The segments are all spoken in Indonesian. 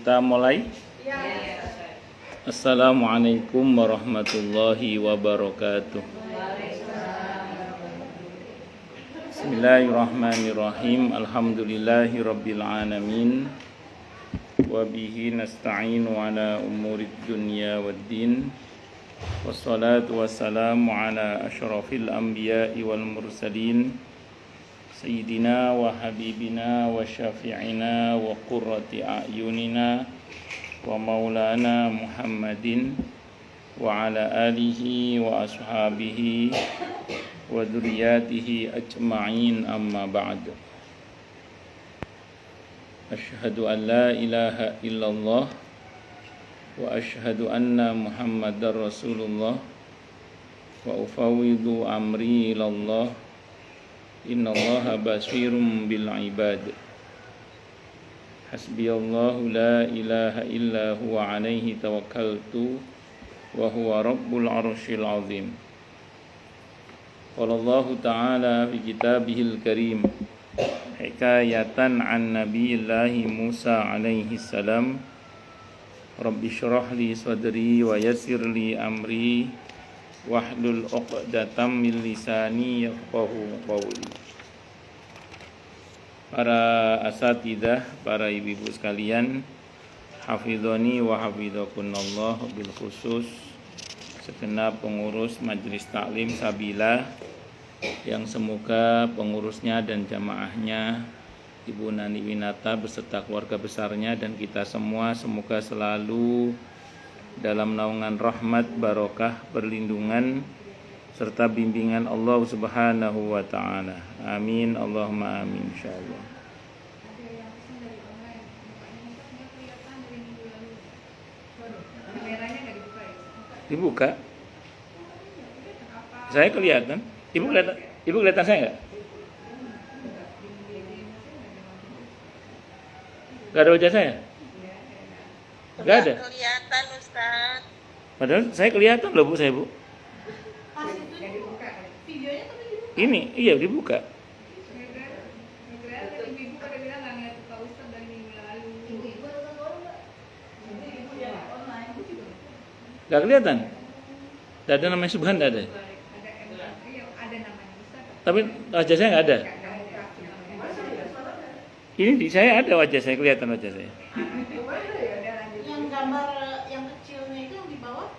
Kita mulai. Assalamualaikum warahmatullahi wabarakatuh. Bismillahirrahmanirrahim. Alhamdulillahi rabbil alamin. Wa bihi nasta'inu ala umurid dunya waddin. Wassalatu wassalamu ala asyrafil anbiya'i wal mursalin. Sayyidina wa habibina wa syafi'ina wa qurrati a'yunina wa maulana Muhammadin wa ala alihi wa ashabihi wa dzurriyyatihi ajma'in, amma ba'd. Asyhadu an la ilaha illallah wa asyhadu anna Muhammadar Rasulullah wa ufawwidu amri ilallah. Innallaha basirun bil ibad. Hasbiyallahu la ilaha illa huwa alaihi tawakkaltu wa huwa rabbul arsyil azim. Qala Allah ta'ala fi kitabihil karim hikayatan an nabiyillahi Musa alaihi salam, Rabbi syrah li sadri wa yassir li amri wahlul 'uqdatam min lisani yafqahu qawli. Para asatidzah, para ibu-ibu sekalian, hafizani wa hafizakunallah, bil khusus segenap pengurus Majelis Taklim Sabila yang semoga pengurusnya dan jamaahnya Ibu Nani Winata beserta keluarga besarnya dan kita semua semoga selalu dalam naungan rahmat, barokah, perlindungan serta bimbingan Allah Subhanahu wa taala. Amin Allahumma amin insyaallah. Dibuka. Saya kelihatan. Ibu kelihatan saya enggak? Enggak ada wajah saya? Enggak ada. Kelihatan Ustaz. Padahal saya kelihatan loh Bu, saya Bu. Ini iya dibuka. Gak kelihatan. Gak ada namanya Subhan, gak ada. Tapi wajah saya gak ada. Ini di saya ada wajah saya, kelihatan wajah saya. Yang gambar yang kecilnya itu yang di bawah,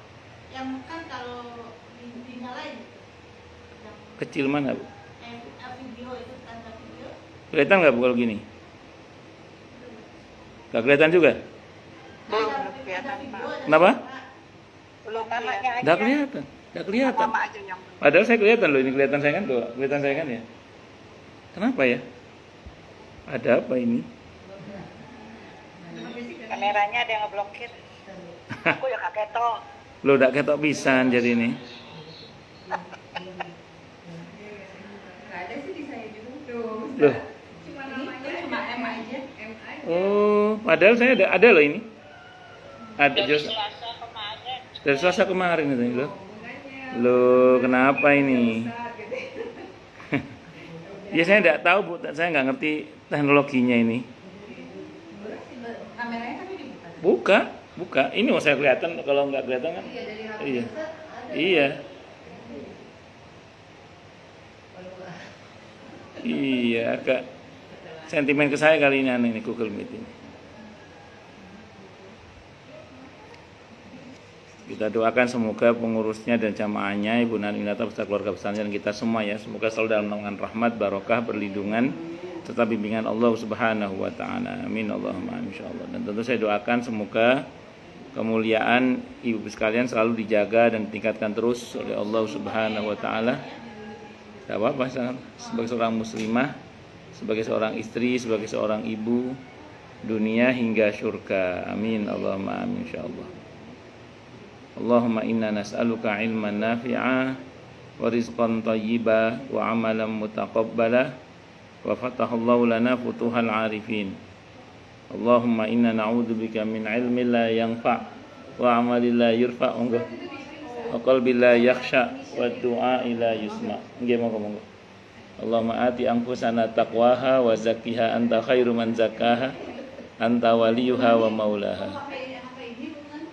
yang kan kalau dinyalain. Kecil mana Bu? Video itu tanda video. Kelihatan gak Bu kalau gini? Gak kelihatan juga? Belum kelihatan Pak. Kenapa? Belum namanya aja. Gak kelihatan. Gak kelihatan. Nama aja yang Padahal saya kelihatan loh, ini kelihatan saya kan tuh, kelihatan saya kan ya. Kenapa ya? Ada apa ini? kameranya ada yang ngeblokir. Aku ya gak ketok. Lo udah ketok pisan jadi ini. Ada sih di saya juga tuh. Loh. Cuma namanya cuma M aja. M aja. Oh, padahal saya ada loh ini. Ada Dari just Selasa kemarin. dari Selasa kemarin itu loh. Bunganya. Loh, kenapa ini? Besar gitu. Ya saya enggak tahu Bu, saya enggak ngerti teknologinya ini. Kameranya tapi dibuka. Buka. Ini mau saya kelihatan, kalau enggak kelihatan kan? Iya dari HP Iya. Ustaz ada. Iya. Iya, agak sentimen ke saya kali ini Google Meet ini. Kita doakan semoga pengurusnya dan jamaahnya Ibu Nani Winata beserta keluarga besarnya dan kita semua ya, semoga selalu dalam naungan rahmat, barokah, perlindungan serta bimbingan Allah Subhanahu wa taala. Amin Allahumma amin insyaallah. Dan tentu saya doakan semoga kemuliaan ibu sekalian selalu dijaga dan ditingkatkan terus oleh Allah Subhanahu wa taala. Tidak apa-apa, sebagai seorang muslimah, sebagai seorang istri, sebagai seorang ibu, dunia hingga syurga. Amin Allahumma amin insyaallah. Allahumma inna nas'aluka ilman nafi'a wa rizqan thayyiba wa amalan mutaqabbala wa fatahallahu lana futuhal arifin. Allahumma inna na'udzubika min ilmin la yanfa' wa amalin la yurfa'. Wa qalbi la yakhsha wa du'a ila yusma. Nggih monggo. Allahumma ati anfusana taqwaha wa zakkiha anta khairu man zakkaha anta waliyuha wa maulaha. HP ini bukan?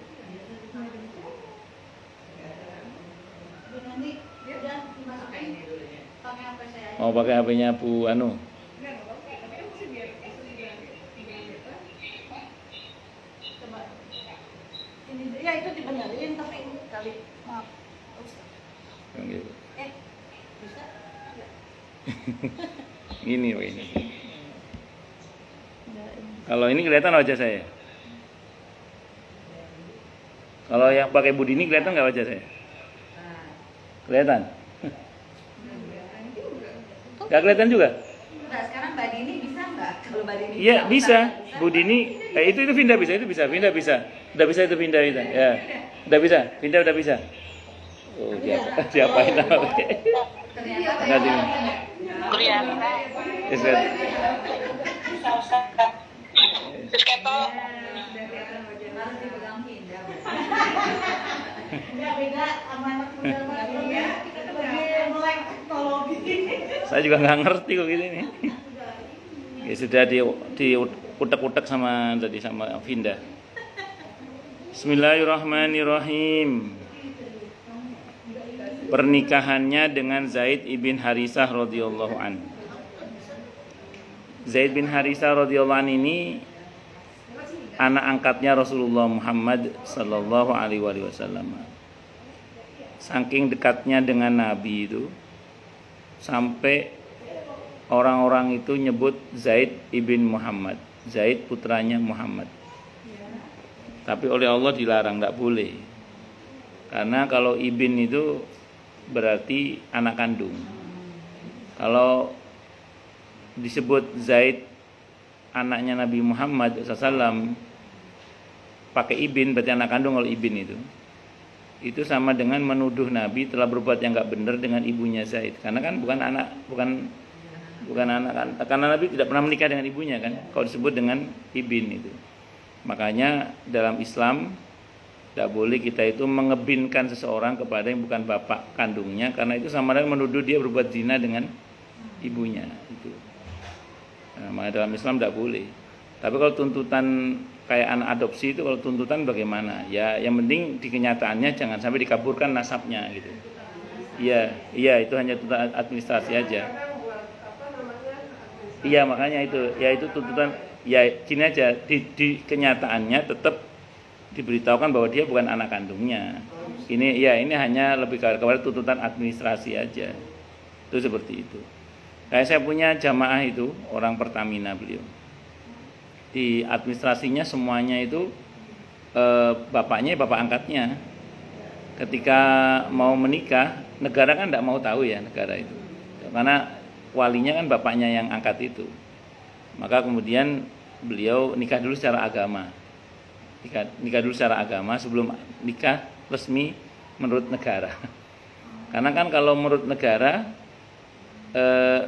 Bunani udah dimasukin pakai HP saya aja. Mau pakai HP-nya Bu Anu? Enggak apa-apa, tapi kan mesti biar tinggal gitu. Coba. Ini ya itu dibenerin tapi kali maaf. Gitu. Bisa? Enggak. Ini loh ini. Kalau ini kelihatan wajah saya. Kalau yang pakai Budi ini kelihatan nggak wajah saya? Kelihatan? Nggak kelihatan juga? Enggak, sekarang Mbak Dini bisa nggak? Kalau Mbak Dini Iya bisa. Budi ini itu pindah bisa, itu bisa, pindah bisa. Udah bisa itu pindah itu. Ya. Udah bisa, pindah udah bisa. Oh, diapain namanya? ternyata Nggak ini. Yes, kan? harus dipegang pindah. Enggak beda sama anak muda baru ya. Kita tuh lagi melek teknologi. Saya juga nggak ngerti kok gini nih. Ya sudah di utek-utek sama tadi sama Vinda. Bismillahirrahmanirrahim. Pernikahannya dengan Zaid ibn Harisah radhiyallahu an. Zaid bin Harisah radhiyallahu an ini anak angkatnya Rasulullah Muhammad sallallahu alaihi wasallam. Saking dekatnya dengan Nabi itu sampai orang-orang itu nyebut Zaid ibn Muhammad, Zaid putranya Muhammad. Tapi oleh Allah dilarang, tidak boleh. Karena kalau ibn itu berarti anak kandung. Kalau disebut Zaid anaknya Nabi Muhammad SAW pakai ibn berarti anak kandung. Kalau ibn itu sama dengan menuduh Nabi telah berbuat yang nggak benar dengan ibunya Zaid, karena kan bukan anak kan, karena Nabi tidak pernah menikah dengan ibunya kan kalau disebut dengan ibn itu. Makanya dalam Islam tidak boleh kita itu mengebinkan seseorang kepada yang bukan bapak kandungnya, karena itu sama dengan menuduh dia berbuat zina dengan ibunya itu. Nah, maka dalam Islam tidak boleh. Tapi kalau tuntutan kayak anak adopsi itu, kalau tuntutan bagaimana? Ya, yang penting di kenyataannya jangan sampai dikaburkan nasabnya gitu. Iya, itu hanya tuntutan administrasi aja. Iya, makanya itu, ya itu tuntutan. Ya, gini aja, di kenyataannya tetap diberitahukan bahwa dia bukan anak kandungnya. Ini hanya lebih kepada tuntutan administrasi aja. Itu seperti itu. Kayak saya punya jamaah itu, orang Pertamina beliau. Di administrasinya semuanya itu bapaknya bapak angkatnya. Ketika mau menikah, negara kan tidak mau tahu ya negara itu. Karena walinya kan bapaknya yang angkat itu. Maka kemudian beliau nikah dulu secara agama. Nikah dulu secara agama sebelum nikah resmi menurut negara. Karena kan kalau menurut negara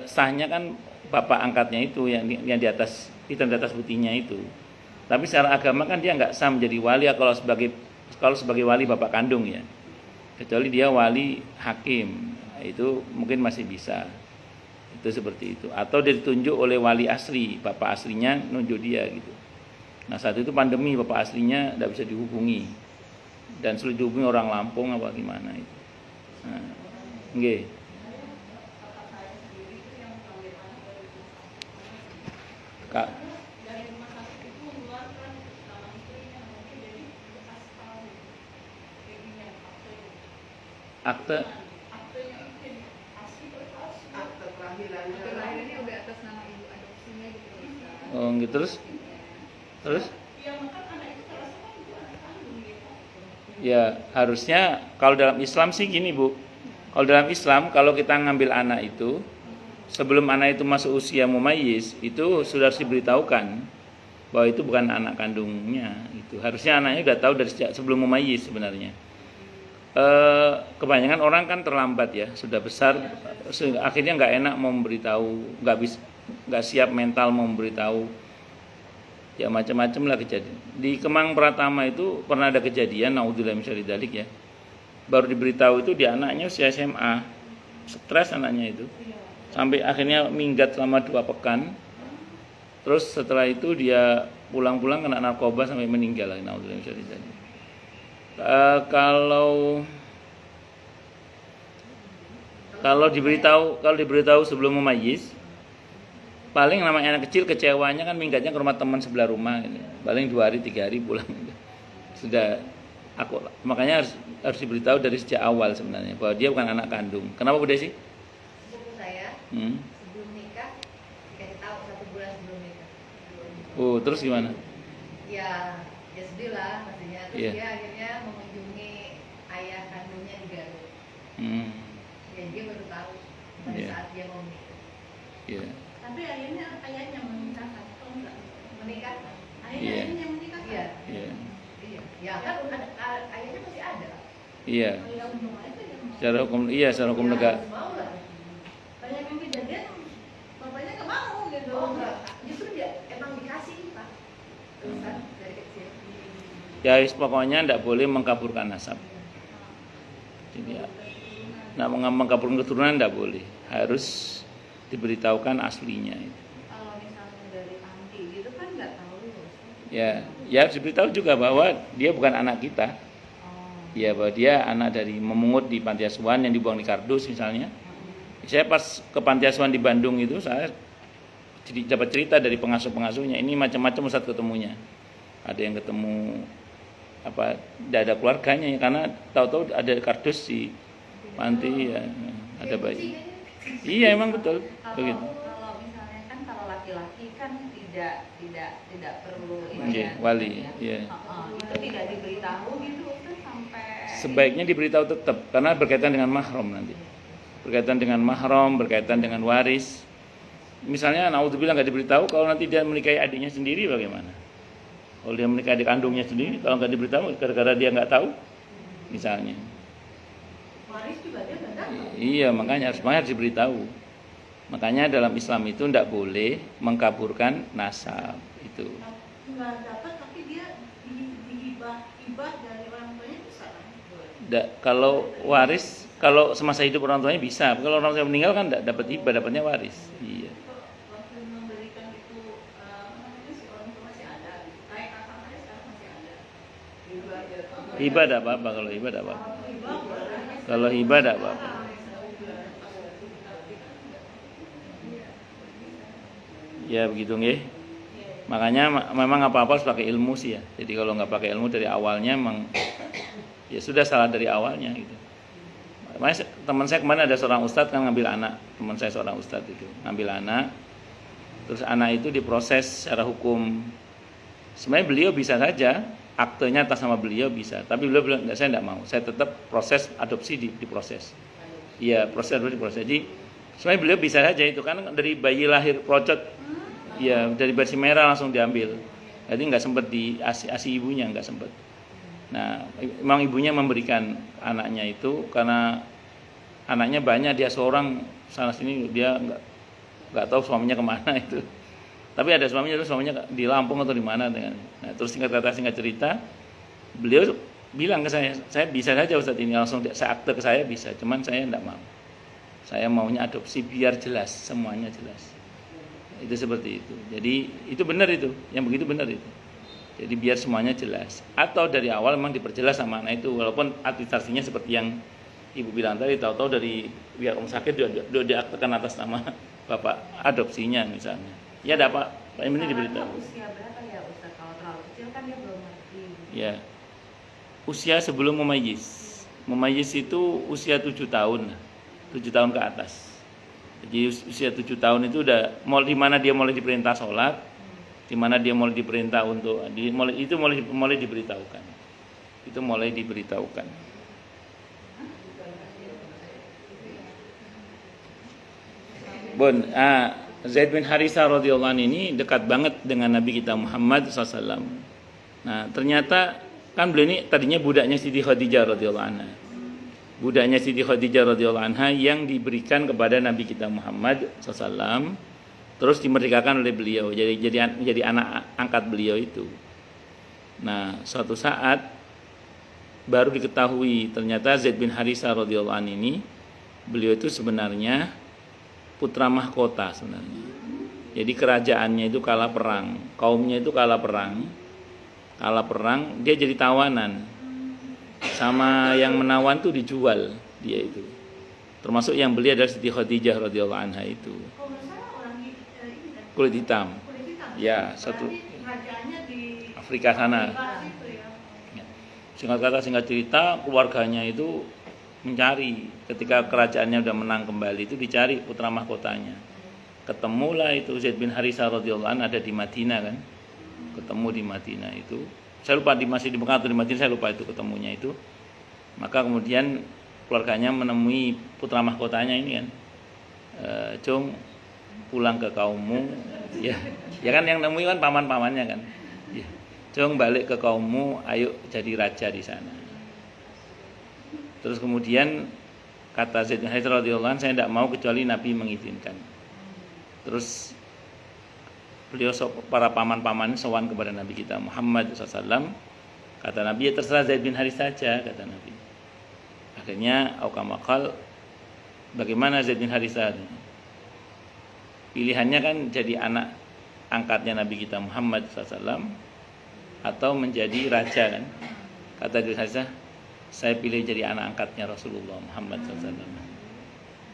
sahnya kan bapak angkatnya itu yang di atas hitam di atas putihnya itu. Tapi secara agama kan dia nggak sah menjadi wali kalau sebagai wali bapak kandung ya. Kecuali dia wali hakim, itu mungkin masih bisa. Itu seperti itu. Atau dia ditunjuk oleh wali asli, bapak aslinya nunjuk dia gitu. Nah saat itu pandemi bapak aslinya tidak bisa dihubungi dan sulit dihubungi orang Lampung apa gimana itu. Nah, nggih. Kak. Akte Kelahirannya udah atas nama ibu adopsinya gitu. oh gitu terus ya harusnya kalau dalam Islam sih gini Bu. Kalau dalam Islam kalau kita ngambil anak itu sebelum anak itu masuk usia mumayyiz itu sudah harus diberitahukan bahwa itu bukan anak kandungnya. Itu harusnya anaknya sudah tahu dari sejak sebelum mumayyiz sebenarnya. Kebanyakan orang kan terlambat ya, sudah besar akhirnya nggak enak mau memberitahu, nggak siap mental mau memberitahu, ya macam-macam lah kejadian. Di Kemang Pratama itu pernah ada kejadian, naudzubillah min dzalik dalik ya, baru diberitahu itu dia anaknya usia SMA, stres anaknya itu, sampai akhirnya minggat selama 2 pekan. Terus setelah itu dia pulang-pulang kena narkoba sampai meninggal. Naudzubillah min dzalik. Kalau diberitahu sebelum memayyiz, paling namanya anak kecil kecewanya kan minggatnya ke rumah teman sebelah rumah ini. Paling 2 hari 3 hari pulang. Sudah makanya harus diberitahu dari sejak awal sebenarnya bahwa dia bukan anak kandung. Kenapa Bu Desi? Sepupu saya sebelum nikah dikasih tahu 1 bulan sebelum nikah. Oh, terus gimana? Ya sedih lah maksudnya. Terus Iya. dia akhirnya mengunjungi ayah kandungnya di Garut. Ya dia baru tahu pada Iya. saat dia mau menikah. Iya. Tapi ayahnya menikahkan, kalau enggak Menikah? Iya. ayahnya yang menikahkan. Iya. Iya. Iya. Ya kan ayahnya masih ada. Iya. Ayah untung aja yang mau. Secara hukum Ya, negara. harus mau lah. Banyak yang kejadian bapaknya nggak mau gitu. Oh enggak, justru dia emang dikasih Pak. Terusan dari kecil. Ya pokoknya tidak boleh mengkaburkan nasab. Jadi ya, mengkaburkan keturunan tidak boleh. Harus diberitahukan aslinya. Kalau misalnya dari anti gitu kan nggak tahu. Ya harus diberitahu juga bahwa dia bukan anak kita. Ya bahwa dia anak dari memungut di panti asuhan yang dibuang di kardus misalnya. Saya pas ke panti asuhan di Bandung itu saya dapat cerita dari pengasuh-pengasuhnya. Ini macam-macam Ustaz ketemunya. Ada yang ketemu tidak ada keluarganya ya, karena tahu-tahu ada kardus di panti ya, ada bayi. Iya emang betul begitu. Kalau misalnya kan kalau laki-laki kan tidak perlu Iya, wali, iya. Itu tidak diberitahu gitu kan sampai Sebaiknya diberitahu tetap karena berkaitan dengan mahram nanti. Berkaitan dengan mahram, berkaitan dengan waris. Misalnya naudzubillah nggak diberitahu, kalau nanti dia menikahi adiknya sendiri bagaimana? Kalau dia menikahi adik kandungnya sendiri, kalau nggak diberitahu gara-gara dia nggak tahu, misalnya. Waris juga dia nggak tahu. Iya, makanya harus diberitahu. Makanya dalam Islam itu tidak boleh mengkaburkan nasab itu. Nggak dapat tapi dia dihibah dari orang tuanya bisa kan? Kalau waris, kalau semasa hidup orang tuanya bisa. Kalau orang tuanya meninggal kan tidak dapat hibah, dapatnya waris. Iya. Waktu memberikan itu si orang tua masih ada. Kayak kakak saya sekarang masih ada. Hibah tidak apa-apa kalau hibah tidak apa-apa. Hibah boleh. Kalau hibah tidak apa-apa. Ya begitu nggih. Makanya memang apa-apa harus pakai ilmu sih ya. Jadi kalau nggak pakai ilmu dari awalnya memang ya sudah salah dari awalnya gitu. Makanya teman saya kemarin ada seorang ustadz kan ngambil anak. Teman saya seorang ustadz itu ngambil anak. Terus anak itu diproses secara hukum. Sebenarnya beliau bisa saja aktenya atas nama beliau bisa, tapi beliau bilang saya tidak mau. Saya tetap proses adopsi diproses. Iya, proses adopsi diproses. Jadi sebenarnya beliau bisa saja itu kan dari bayi lahir procot. Iya, dari versi merah langsung diambil. Jadi nggak sempat di asi ibunya, nggak sempat. Nah, memang ibunya memberikan anaknya itu karena anaknya banyak, dia seorang sana sini, dia nggak tahu suaminya kemana itu. Tapi ada suaminya, terus suaminya di Lampung atau di mana dengan. Nah, terus singkat cerita, beliau bilang ke saya bisa saja Ustadz ini langsung saya akte ke saya bisa, cuman saya enggak mau. Saya maunya adopsi biar jelas, semuanya jelas. Itu seperti itu. Jadi itu benar itu, yang begitu benar itu. Jadi biar semuanya jelas. Atau dari awal memang diperjelas sama anak itu, walaupun administrasinya seperti yang Ibu bilang tadi, tahu-tahu dari pihak rumah sakit sudah diaktekan atas nama bapak adopsinya misalnya. Ya ada apa? Pak ini diberitahu. Usia berapa ya Ustaz? Kalau terlalu kecil kan dia belum ngerti. Ya. Usia sebelum memayyiz. Memayyiz itu usia 7 tahun. 7 tahun ke atas. Jadi usia 7 tahun itu udah di mana dia mulai diperintah sholat, di mana dia mulai diperintah untuk mulai diberitahukan. Itu mulai diberitahukan. Zaid bin Harisah radhiyallahu anhu ini dekat banget dengan Nabi kita Muhammad SAW. Nah, ternyata kan beliau ini tadinya budaknya Siti Khadijah radhiyallahu anha. Budaknya Siti Khadijah radhiyallahu anha yang diberikan kepada Nabi kita Muhammad SAW, terus dimerdekakan oleh beliau. Jadi anak angkat beliau itu. Nah, suatu saat baru diketahui ternyata Zaid bin Harisah radhiyallahu anhu ini beliau itu sebenarnya putra mahkota sebenarnya. Jadi kerajaannya itu kalah perang, kaumnya itu kalah perang, dia jadi tawanan. Sama yang menawan tuh dijual dia itu. Termasuk yang beli adalah Siti Khadijah radhiyallahu anha itu. Kalau nggak salah orang ini kan? Kulit hitam. Kulit hitam. Ya, satu Berarti kerajaannya di Afrika sana. Afrika situ ya. Singkat cerita, keluarganya itu mencari ketika kerajaannya udah menang kembali itu dicari putra mahkotanya. Ketemulah itu Zaid bin Harithah radhiyallahu anhu ada di Madinah kan. Ketemu di Madinah itu. Saya lupa masih di Mekah atau di Madinah, saya lupa itu ketemunya itu. Maka kemudian keluarganya menemui putra mahkotanya ini kan. Cung pulang ke kaummu ya. Ya kan yang nemui kan paman-pamannya kan. Ya. Cung balik ke kaummu, ayo jadi raja di sana. Terus kemudian kata Zaid bin Harithah radhiyallahu anhu, saya tidak mau kecuali Nabi mengizinkan. Terus beliau para paman-paman sowan kepada Nabi kita Muhammad SAW. Kata Nabi, ya terserah Zaid bin Harithah saja, kata Nabi. Akhirnya aukamakal, bagaimana Zaid bin Harithah? Pilihannya kan jadi anak angkatnya Nabi kita Muhammad SAW atau menjadi raja kan. Kata Zaid bin Harithah, saya pilih jadi anak angkatnya Rasulullah Muhammad SAW.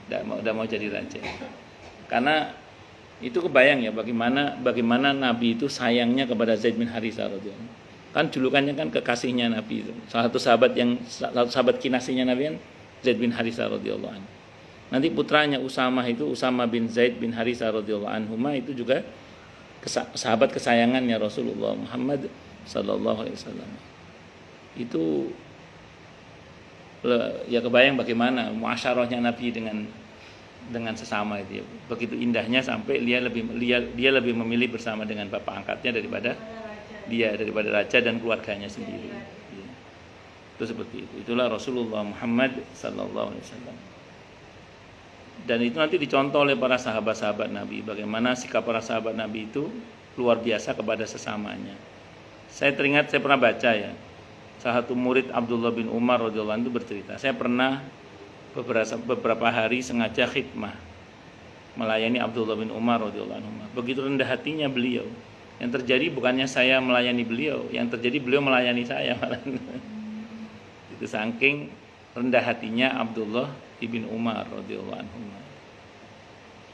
Tidak mau jadi raja. Karena itu kebayang ya bagaimana Nabi itu sayangnya kepada Zaid bin Harithah radhiyallahu. Kan julukannya kan kekasihnya Nabi itu. Salah satu sahabat kinasihnya Nabi kan Zaid bin Harithah radhiyallahu anhu. Nanti putranya Usama bin Zaid bin Harithah radhiyallahu anhuma itu juga sahabat kesayangannya Rasulullah Muhammad sallallahu alaihi wasallam. Itu ya kebayang bagaimana muasyarahnya Nabi dengan sesama itu ya. Begitu indahnya sampai dia lebih memilih bersama dengan bapak angkatnya daripada raja dan keluarganya sendiri. Ya. Itu seperti itu. Itulah Rasulullah Muhammad sallallahu alaihi wasallam. Dan itu nanti dicontoh oleh para sahabat-sahabat Nabi, bagaimana sikap para sahabat Nabi itu luar biasa kepada sesamanya. Saya pernah baca ya. Salah satu murid Abdullah bin Umar radhiyallahu anhu bercerita, saya pernah beberapa hari sengaja khidmah melayani Abdullah bin Umar radhiyallahu anhu. Begitu rendah hatinya beliau. Yang terjadi bukannya saya melayani beliau, yang terjadi beliau melayani saya malah. Itu saking rendah hatinya Abdullah bin Umar radhiyallahu anhu.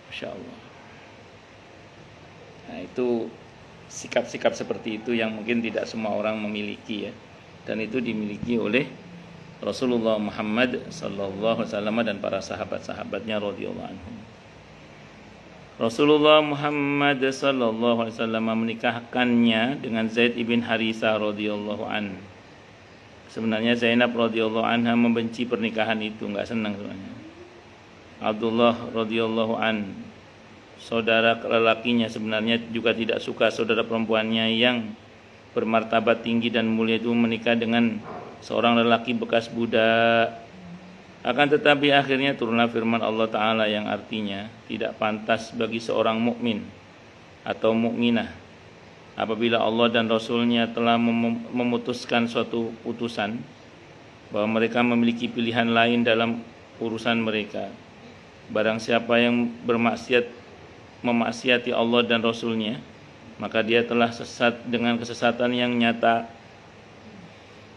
Masya Allah. Nah, itu sikap-sikap seperti itu yang mungkin tidak semua orang memiliki ya. Dan itu dimiliki oleh Rasulullah Muhammad sallallahu alaihi wasallam dan para sahabat-sahabatnya radhiyallahu anhum. Rasulullah Muhammad sallallahu alaihi wasallam menikahkannya dengan Zaid bin Harithah radhiyallahu an. Sebenarnya Zainab radhiyallahu anha membenci pernikahan itu, enggak senang sebenarnya. Abdullah radhiyallahu an, saudara lelakinya sebenarnya juga tidak suka saudara perempuannya yang bermartabat tinggi dan mulia itu menikah dengan seorang lelaki bekas budak. Akan tetapi akhirnya turunlah firman Allah Ta'ala yang artinya tidak pantas bagi seorang mukmin atau mukminah apabila Allah dan Rasulnya telah memutuskan suatu putusan bahwa mereka memiliki pilihan lain dalam urusan mereka. Barang siapa yang memaksiati Allah dan Rasulnya, maka dia telah sesat dengan kesesatan yang nyata.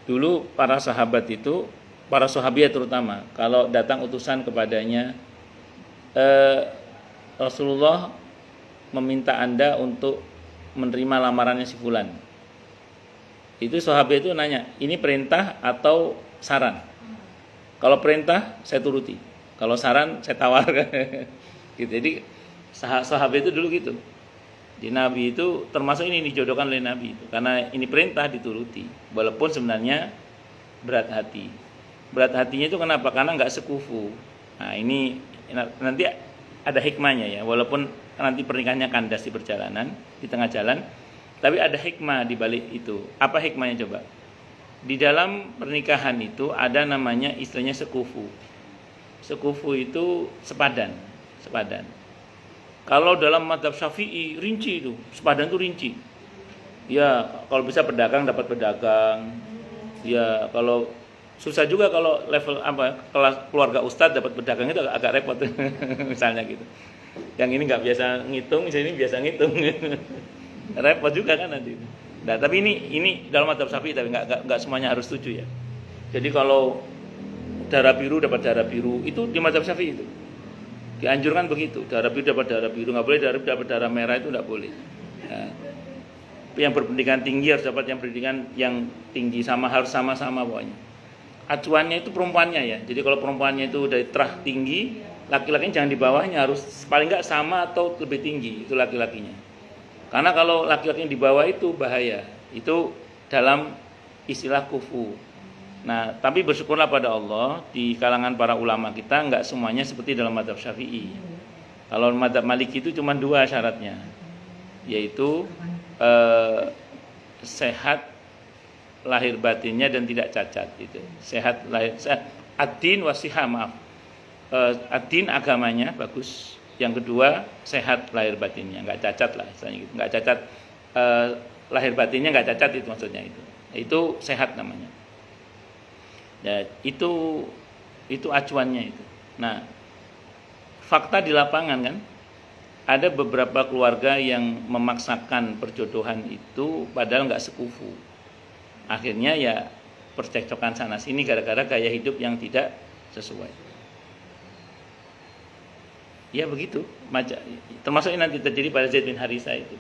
Dulu para sahabat itu, para sahabiat terutama, kalau datang utusan kepadanya, Rasulullah meminta Anda untuk menerima lamarannya si fulan. Itu sahabat itu nanya, ini perintah atau saran? Kalau perintah saya turuti, kalau saran saya tawarkan. Gitu. Jadi sahabat itu dulu gitu. Di Nabi itu termasuk ini dijodohkan oleh Nabi itu, karena ini perintah dituruti, walaupun sebenarnya berat hati. Berat hatinya itu kenapa? Karena nggak sekufu. Nah ini nanti ada hikmahnya ya, walaupun nanti pernikahannya kandas di perjalanan, di tengah jalan, tapi ada hikmah di balik itu. Apa hikmahnya coba? Di dalam pernikahan itu ada namanya istilahnya sekufu. Sekufu itu sepadan. Kalau dalam mazhab Syafi'i rinci itu, sepadan itu rinci. Ya, kalau bisa pedagang dapat pedagang. Ya, kalau susah juga kalau level kelas keluarga ustadz dapat pedagang itu agak repot misalnya gitu. Yang ini nggak biasa ngitung, ini biasa ngitung. Repot juga kan nanti. Nah, tapi ini dalam madzhab Syafi'i, tapi nggak semuanya harus setuju ya. Jadi kalau darah biru dapat darah biru itu di madzhab Syafi'i itu dianjurkan begitu. Darah biru dapat darah biru, nggak boleh darah biru dapat darah merah, itu nggak boleh. Nah, yang berpendidikan tinggi harus dapat yang pendidikan yang tinggi, harus sama-sama pokoknya. Acuannya itu perempuannya ya. Jadi kalau perempuannya itu dari terah tinggi, laki-lakinya jangan di bawahnya, harus paling nggak sama atau lebih tinggi itu laki-lakinya. Karena kalau laki-lakinya di bawah itu bahaya. Itu dalam istilah kufu. Nah, tapi bersyukurlah pada Allah di kalangan para ulama kita nggak semuanya seperti dalam madzhab Syafi'i. Kalau madzhab Maliki itu cuma 2 syaratnya, yaitu sehat lahir batinnya dan tidak cacat itu. Sehat ad-din wasihah, maaf. Ad-din agamanya bagus. Yang kedua sehat lahir batinnya, nggak cacat lah istilahnya gitu. Nggak cacat lahir batinnya nggak cacat itu maksudnya itu. Itu sehat namanya. Ya, itu acuannya itu. Nah, fakta di lapangan kan ada beberapa keluarga yang memaksakan perjodohan itu padahal nggak sekufu. Akhirnya ya percekcokan sana sini gara-gara gaya hidup yang tidak sesuai. Ya begitu, termasuk yang nanti terjadi pada Zaid bin Harisa itu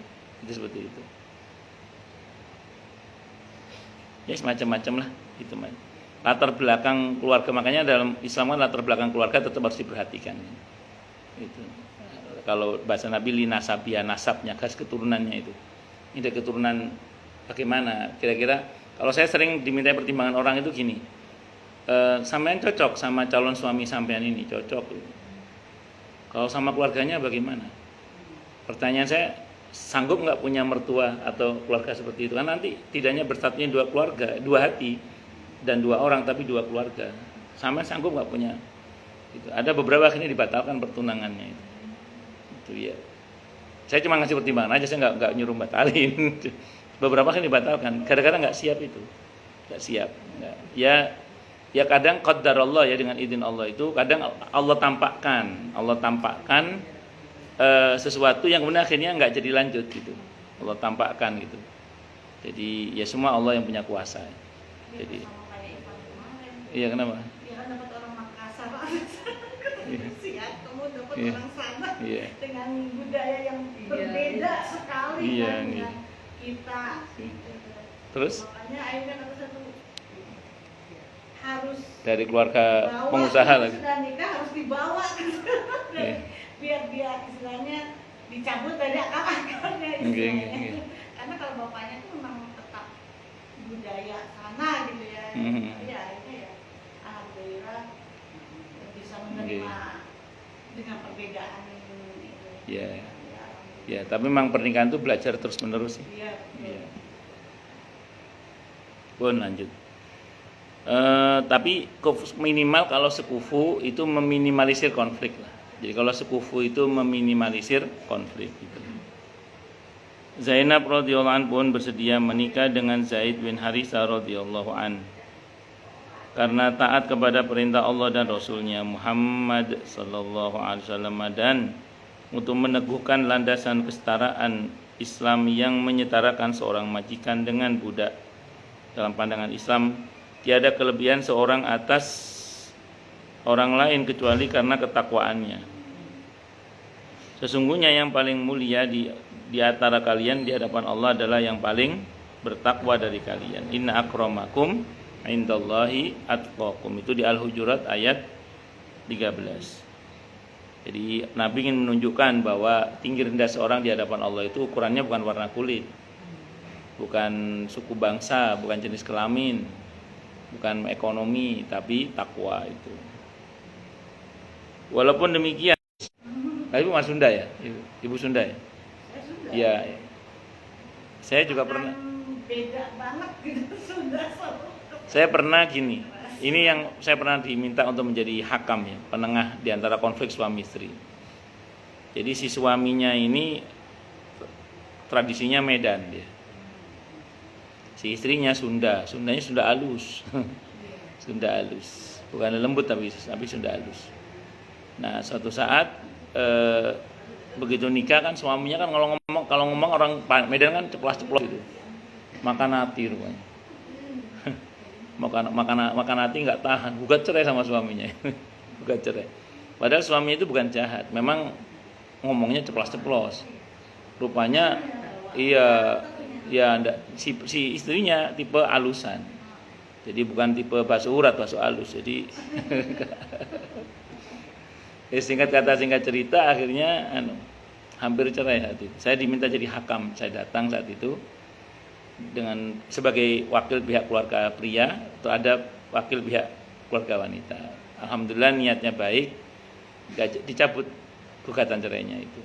seperti itu. Ya semacam-macam lah itu. Latar belakang keluarga, makanya dalam Islam kan latar belakang keluarga tetap harus diperhatikan. Itu. Kalau bahasa Nabi linasabia, nasabnya, gas keturunannya itu. Ini keturunan bagaimana? Kira-kira kalau saya sering diminta pertimbangan orang itu gini, sampean cocok sama calon suami sampean ini, cocok. Kalau sama keluarganya bagaimana? Pertanyaan saya, sanggup nggak punya mertua atau keluarga seperti itu? Kan nanti tidaknya bersatunya 2 keluarga, 2 hati dan 2 orang, tapi 2 keluarga. Sama sanggup nggak punya? Itu. Ada beberapa akhirnya dibatalkan pertunangannya itu. Itu ya. Saya cuma ngasih pertimbangan aja, saya nggak nyuruh batalin. Beberapa akhirnya dibatalkan. Kadang-kadang nggak siap itu, nggak siap. Nggak. Ya kadang qadarullah ya, dengan izin Allah itu kadang Allah tampakkan sesuatu yang kemudian akhirnya nggak jadi lanjut gitu. Allah tampakkan gitu. Jadi ya semua Allah yang punya kuasa. Jadi iya, kenapa? Ya kan dapat orang Makassar, Iya. kamu dapat Iya. orang sana Iya. dengan budaya yang berbeda sekali Iya, kan iya. dengan kita. Terus Makanya akhirnya kata satu harus dari keluarga bawa, pengusaha lagi. sudah nikah harus dibawa Iya. biar dia istilahnya dicabut dari akar-akarnya Iya, istilahnya. iya. Karena kalau bapaknya itu memang tetap budaya sana gitu ya. Mhm. Ya itu ya alhamdulillah bisa menerima dengan perbedaan itu. Iya. Ya, Ya, tapi memang pernikahan itu belajar terus menerus sih. iya. Iya. Pun lanjut. Tapi minimal kalau sekufu itu meminimalisir konflik lah. Jadi kalau sekufu itu meminimalisir konflik gitu. Zainab radhiyallahu an pun bersedia menikah dengan Zaid bin Harisa radhiyallahu an karena taat kepada perintah Allah dan Rasulnya Muhammad sallallahu alaihi wasallam, dan untuk meneguhkan landasan kesetaraan Islam yang menyetarakan seorang majikan dengan budak. Dalam pandangan Islam, tiada kelebihan seorang atas orang lain kecuali karena ketakwaannya. Sesungguhnya yang paling mulia di antara kalian di hadapan Allah adalah yang paling bertakwa dari kalian. Inna akramakum indallahi atqakum. Itu di Al-Hujurat ayat 13. Jadi Nabi ingin menunjukkan bahwa tinggi rendah seorang di hadapan Allah itu ukurannya bukan warna kulit, bukan suku bangsa, bukan jenis kelamin, bukan ekonomi, tapi takwa itu. Walaupun demikian, Ibu Mas Sunda ya, Ibu Sunda ya. Saya sudah. Iya. Saya juga Akan pernah. beda banget gitu sudah sama. Saya pernah gini. Ini yang saya pernah diminta untuk menjadi hakam ya, penengah di antara konflik suami istri. Jadi si suaminya ini tradisinya Medan dia. Si istrinya Sunda, Sundanya Sunda halus. Sunda halus. Bukan lembut tapi Sunda halus. Nah, suatu saat begitu nikah kan suaminya kan kalau ngomong orang Medan kan ceplas-ceplos gitu. Makan hati rupanya. makan hati nggak tahan, gugat cerai sama suaminya. Gugat cerai. Padahal suaminya itu bukan jahat, memang ngomongnya ceplas-ceplos. Rupanya iya si istrinya tipe alusan. Jadi bukan tipe basuh urat, basuh alus. Jadi singkat cerita akhirnya hampir cerai saat itu. Saya diminta jadi hakam, saya datang saat itu dengan sebagai wakil pihak keluarga pria atau ada wakil pihak keluarga wanita. Alhamdulillah niatnya baik, dicabut gugatan cerainya itu.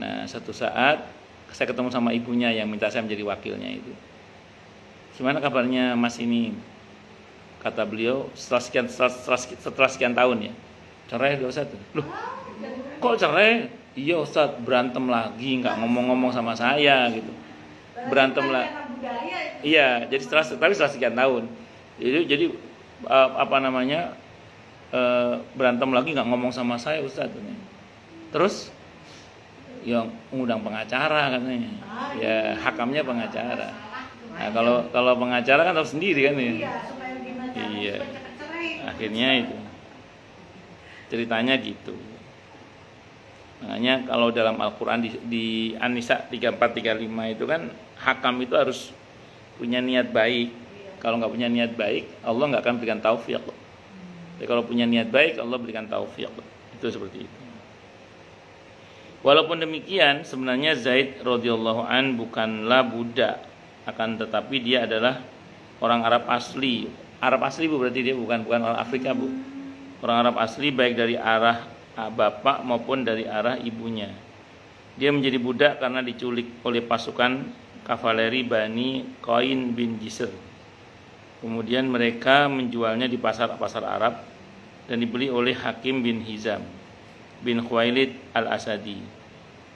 Nah, satu saat saya ketemu sama ibunya yang minta saya menjadi wakilnya itu. Gimana kabarnya Mas ini? Kata beliau setelah sekian tahun ya. Cerai udah Ustaz. Loh, kok cerai? Iya Ustaz, berantem lagi, nggak ngomong-ngomong sama saya gitu. Berantem lah. Iya, jadi setelah sekian tahun. Jadi berantem lagi nggak ngomong sama saya Ustaz. Terus yang ngundang pengacara katanya. Ya, hakamnya pengacara. Nah, kalau pengacara kan harus sendiri kan ya. Iya. Akhirnya itu. Ceritanya gitu. Makanya kalau dalam Al-Qur'an di An-Nisa 34-35 itu kan hakam itu harus punya niat baik. Kalau nggak punya niat baik, Allah nggak akan berikan taufik. Tapi kalau punya niat baik, Allah berikan taufik. Itu seperti itu. Walaupun demikian, sebenarnya Zaid radhiyallahu an bukanlah budak, akan tetapi dia adalah orang Arab asli. Arab asli Bu, berarti dia bukan orang Afrika Bu. Orang Arab asli baik dari arah bapak maupun dari arah ibunya. Dia menjadi budak karena diculik oleh pasukan kavaleri Bani Qain bin Jisr. Kemudian mereka menjualnya di pasar-pasar Arab dan dibeli oleh Hakim bin Hizam bin Khuwailid al-Asadi.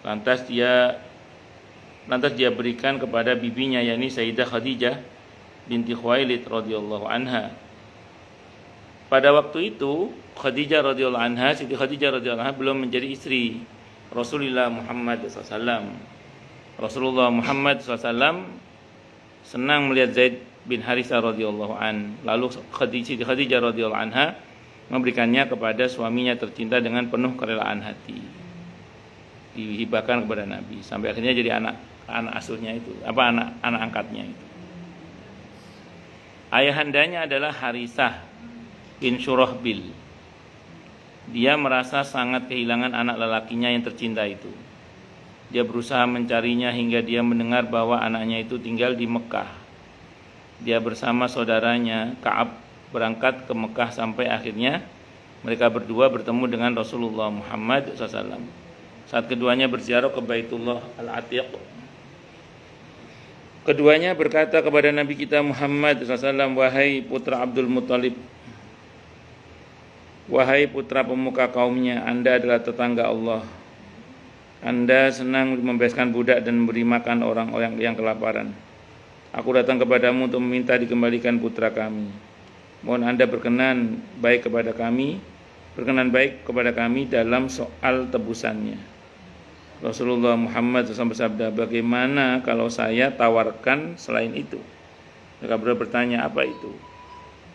Lantas dia berikan kepada bibinya, yakni Sayyidah Khadijah binti Khuwailid radhiyallahu anha. Pada waktu itu Siti Khadijah radhiyallahu anha belum menjadi istri Rasulullah Muhammad SAW. Rasulullah Muhammad SAW senang melihat Zaid bin Harithah radhiyallahu an. Lalu Siti Khadijah radhiyallahu anha memberikannya kepada suaminya tercinta dengan penuh kerelaan hati. Dihibahkan kepada Nabi sampai akhirnya jadi anak asuhnya itu, anak angkatnya itu. Ayahandanya adalah Harithah bin Syurahbil. Dia merasa sangat kehilangan anak lelakinya yang tercinta itu. Dia berusaha mencarinya hingga dia mendengar bahwa anaknya itu tinggal di Mekah. Dia bersama saudaranya Ka'ab berangkat ke Mekah sampai akhirnya mereka berdua bertemu dengan Rasulullah Muhammad SAW. Saat keduanya berziarah ke Baitullah Al-Atiq, keduanya berkata kepada Nabi kita Muhammad SAW, wahai putra Abdul Muttalib, wahai putra pemuka kaumnya, Anda adalah tetangga Allah. Anda senang membebaskan budak dan memberi makan orang-orang yang kelaparan. Aku datang kepadamu untuk meminta dikembalikan putra kami. Mohon Anda berkenan baik kepada kami dalam soal tebusannya. Rasulullah Muhammad SAW bersabda, bagaimana kalau saya tawarkan selain itu? Mereka bertanya, apa itu?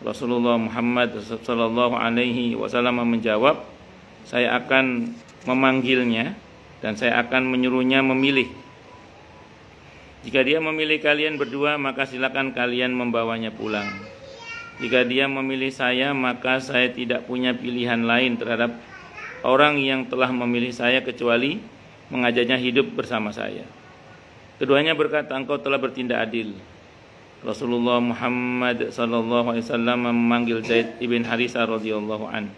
Rasulullah Muhammad SAW menjawab, saya akan memanggilnya dan saya akan menyuruhnya memilih. Jika dia memilih kalian berdua, maka silakan kalian membawanya pulang. Jika dia memilih saya, maka saya tidak punya pilihan lain terhadap orang yang telah memilih saya kecuali mengajaknya hidup bersama saya. Keduanya berkata, engkau telah bertindak adil. Rasulullah Muhammad SAW memanggil Zaid ibn Harithah radhiyallahu an.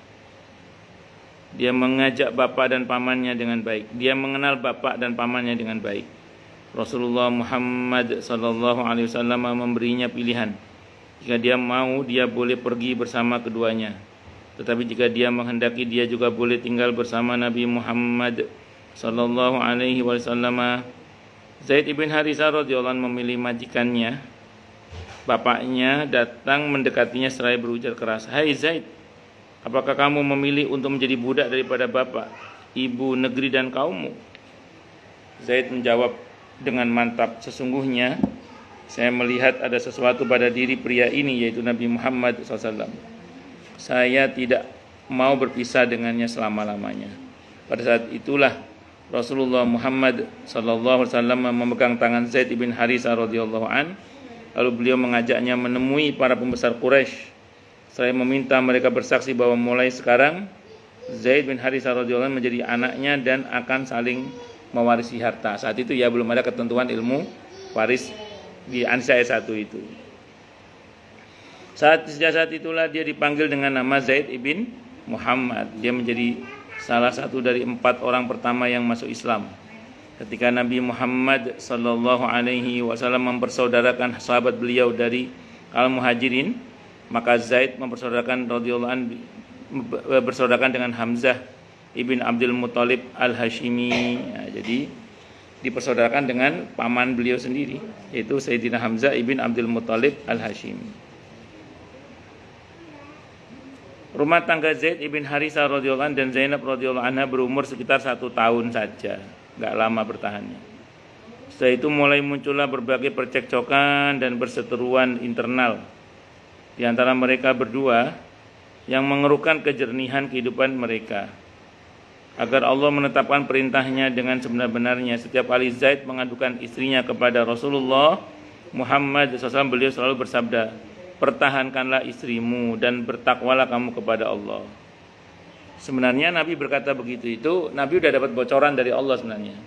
Dia mengajak bapak dan pamannya dengan baik. Dia mengenal bapak dan pamannya dengan baik. Rasulullah Muhammad SAW memberinya pilihan. Jika dia mau, dia boleh pergi bersama keduanya. Tetapi jika dia menghendaki, dia juga boleh tinggal bersama Nabi Muhammad SAW. Zaid ibn Harithah radhiyallahu anhu memilih majikannya. Bapaknya datang mendekatinya seraya berujar keras, hai Zaid, apakah kamu memilih untuk menjadi budak daripada bapak? ibu negeri dan kaummu. Zaid menjawab dengan mantap, sesungguhnya saya melihat ada sesuatu pada diri pria ini, yaitu Nabi Muhammad SAW. Saya tidak mau berpisah dengannya selama-lamanya. Pada saat itulah Rasulullah Muhammad SAW memegang tangan Zaid bin Harithah radhiyallahu an, lalu beliau mengajaknya menemui para pembesar Quraisy. Saya meminta mereka bersaksi bahwa mulai sekarang Zaid bin Harithah radhiyallahu an menjadi anaknya dan akan saling mewarisi harta. Saat itu ya belum ada ketentuan ilmu waris di An-Nisa ayat 1 itu. Sejak saat itulah dia dipanggil dengan nama Zaid ibn Muhammad. Dia menjadi salah satu dari 4 orang pertama yang masuk Islam. Ketika Nabi Muhammad sallallahu alaihi wasallam mempersaudarakan sahabat beliau dari Al-Muhajirin, maka Zaid mempersaudarakan radhiyallahu an bersaudarakan dengan Hamzah ibn Abdul Muthalib Al-Hashimi. Jadi dipersaudarakan dengan paman beliau sendiri, yaitu Sayyidina Hamzah ibn Abdul Muthalib Al-Hashimi. Rumah tangga Zaid ibn Harithah radhiyallahu an dan Zainab radhiyallahu anha berumur sekitar 1 tahun saja, enggak lama bertahannya. Setelah itu mulai muncullah berbagai percekcokan dan perseteruan internal di antara mereka berdua yang mengeruhkan kejernihan kehidupan mereka. Agar Allah menetapkan perintahnya dengan sebenar-benarnya, setiap kali Zaid mengadukan istrinya kepada Rasulullah Muhammad SAW, beliau selalu bersabda, pertahankanlah istrimu dan bertakwalah kamu kepada Allah. Sebenarnya Nabi berkata begitu itu, Nabi sudah dapat bocoran dari Allah sebenarnya.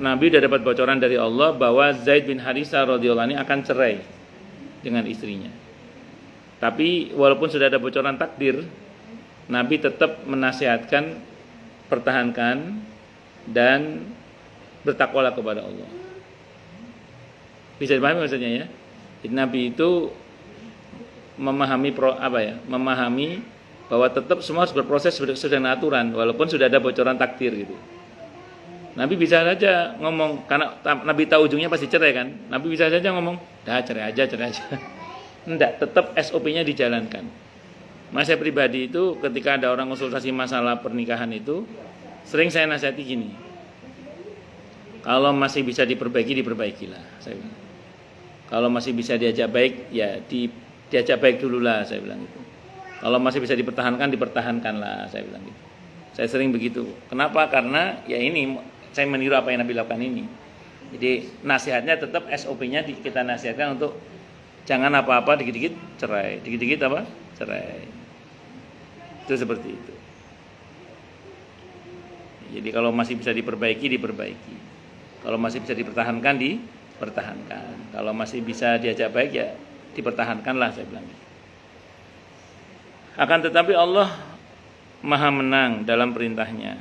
Nabi sudah dapat bocoran dari Allah bahwa Zaid bin Harithah radhiyallahu anhu akan cerai dengan istrinya. Tapi walaupun sudah ada bocoran takdir, Nabi tetap menasihatkan pertahankan dan bertakwalah kepada Allah. Bisa dipahami maksudnya ya? Jadi Nabi itu memahami memahami bahwa tetap semua harus berproses sesuai dengan aturan walaupun sudah ada bocoran takdir gitu. Nabi bisa saja ngomong, karena Nabi tahu ujungnya pasti cerai kan. Nabi bisa saja ngomong, dah cerai aja. Enggak, tetap SOP-nya dijalankan. Saya pribadi itu ketika ada orang konsultasi masalah pernikahan itu, sering saya nasihati gini, kalau masih bisa diperbaikilah, saya bilang. Kalau masih bisa diajak baik, ya diajak baik dulu lah, saya bilang gitu. Kalau masih bisa dipertahankanlah, saya bilang gitu. Saya sering begitu. Kenapa? Karena ya ini saya meniru apa yang Nabi lakukan ini. Jadi nasihatnya tetap SOP-nya kita nasihatkan untuk jangan apa-apa dikit-dikit cerai, dikit-dikit apa? Cerai. Itu seperti itu. Jadi kalau masih bisa diperbaiki. Kalau masih bisa dipertahankan, dipertahankan. Kalau masih bisa diajak baik, ya dipertahankanlah, saya bilang. Akan tetapi Allah Maha menang dalam perintahnya.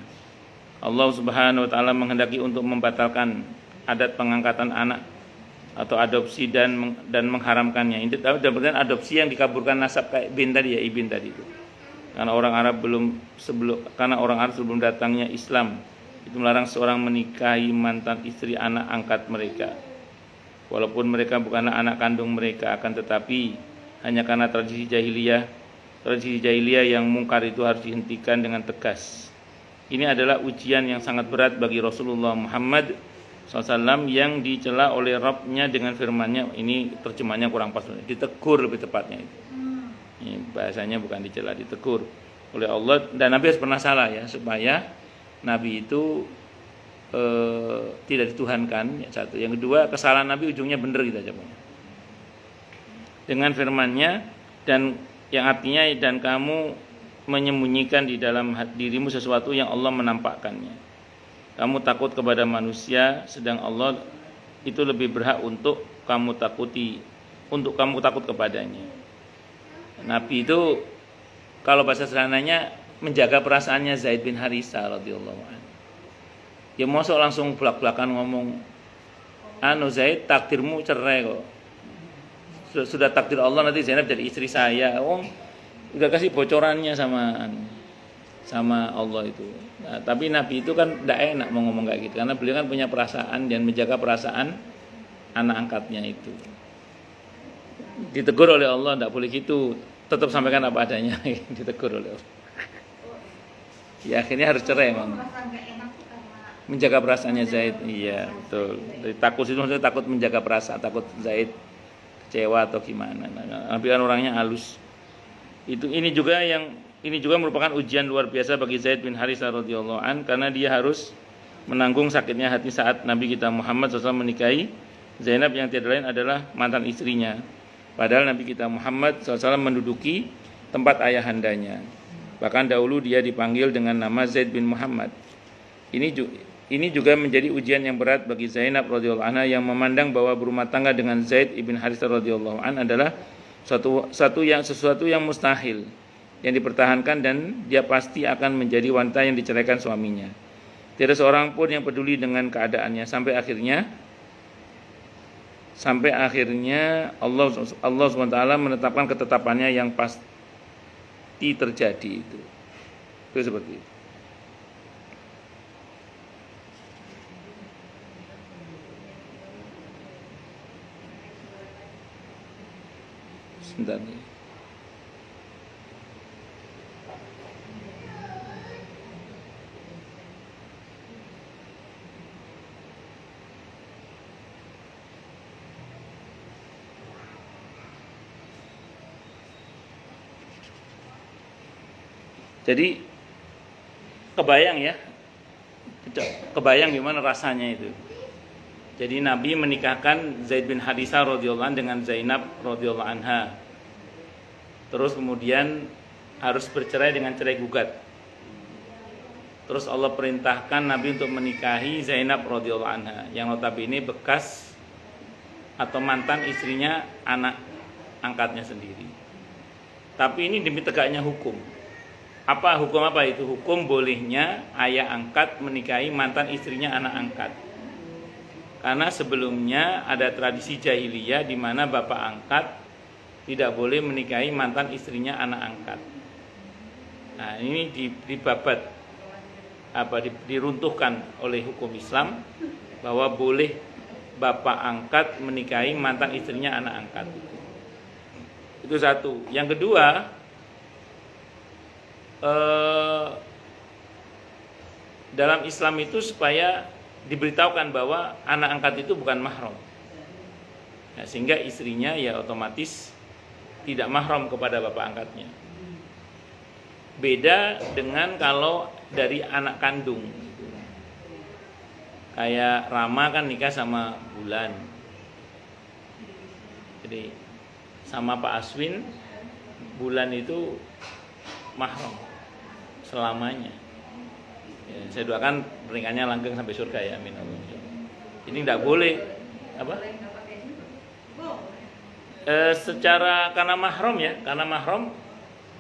Allah Subhanahu wa taala menghendaki untuk membatalkan adat pengangkatan anak atau adopsi dan mengharamkannya. Ini dalam artian adopsi yang dikaburkan nasab kayak bin tadi ya, ibin tadi itu. Karena orang Arab sebelum datangnya Islam itu melarang seorang menikahi mantan istri anak angkat mereka. Walaupun mereka bukanlah anak kandung mereka, akan tetapi hanya karena tradisi jahiliyah yang mungkar itu harus dihentikan dengan tegas. Ini adalah ujian yang sangat berat bagi Rasulullah Muhammad SAW yang dicela oleh Rabb-nya dengan firman-Nya. Ini terjemahnya kurang pas, ditegur lebih tepatnya itu. Ini bahasanya bukan dicela, ditegur oleh Allah. Dan Nabi harus pernah salah ya, supaya Nabi itu tidak dituhankan. Yang satu, yang kedua kesalahan Nabi ujungnya benar gitu aja punya. Dengan firman-Nya dan yang artinya dan kamu menyembunyikan di dalam dirimu sesuatu yang Allah menampakkannya. Kamu takut kepada manusia, sedang Allah itu lebih berhak untuk kamu takuti, untuk kamu takut kepadanya. Nabi itu kalau bahasa sederhananya menjaga perasaannya Zaid bin Harithah radhiyallahu anhu. Ya mosok langsung belak-belakan ngomong, Zaid, takdirmu cerai kok. Sudah takdir Allah nanti Zainab jadi istri saya. Udah kasih bocorannya sama Allah itu. Nah, tapi Nabi itu kan tidak enak mau ngomong kayak gitu, karena beliau kan punya perasaan dan menjaga perasaan anak angkatnya itu. Ditegur oleh Allah, tidak boleh gitu, tetap sampaikan apa adanya. Ditegur oleh Allah. Ya akhirnya harus cerai Aku memang. merasa nggak enak tuh karena Menjaga perasaannya Zaid, iya betul. Dari takut itu maksudnya takut menjaga perasaan, takut Zaid kecewa atau gimana. Nah, Nabi kan orangnya halus. Ini juga merupakan ujian luar biasa bagi Zaid bin Haritsah radhiyallahu an karena dia harus menanggung sakitnya hati saat Nabi kita Muhammad SAW menikahi Zainab yang tiada lain adalah mantan istrinya. Padahal Nabi kita Muhammad SAW menduduki tempat ayahandanya. Bahkan dahulu dia dipanggil dengan nama Zaid bin Muhammad. Ini juga menjadi ujian yang berat bagi Zainab radhiyallahu anha yang memandang bahwa berumah tangga dengan Zaid ibn Haritsah radhiyallahu an adalah sesuatu yang mustahil yang dipertahankan dan dia pasti akan menjadi wanita yang diceraikan suaminya. Tidak seorang pun yang peduli dengan keadaannya sampai akhirnya Allah SWT menetapkan ketetapannya yang pasti terjadi itu seperti itu. Sebentar nih. Jadi kebayang gimana rasanya itu. Jadi Nabi menikahkan Zaid bin Haritsah radhiyallahu an dengan Zainab radhiyallahu anha. Terus kemudian harus bercerai dengan cerai gugat. Terus Allah perintahkan Nabi untuk menikahi Zainab radhiyallahu anha yang notabene bekas atau mantan istrinya anak angkatnya sendiri. Tapi ini demi tegaknya hukum. Hukum apa itu? Hukum bolehnya ayah angkat menikahi mantan istrinya anak angkat. Karena sebelumnya ada tradisi jahiliyah di mana bapak angkat tidak boleh menikahi mantan istrinya anak angkat. Nah, ini dibabat diruntuhkan oleh hukum Islam bahwa boleh bapak angkat menikahi mantan istrinya anak angkat. Itu satu. Yang kedua, dalam Islam itu supaya diberitahukan bahwa anak angkat itu bukan mahram. Nah, sehingga istrinya ya otomatis tidak mahram kepada bapak angkatnya. Beda dengan kalau dari anak kandung. Kayak Rama kan nikah sama Bulan. Jadi sama Pak Aswin, Bulan itu mahram selamanya. Ya, saya doakan pernikahannya langgeng sampai surga ya, amin. Ini tidak boleh apa? Secara karena mahram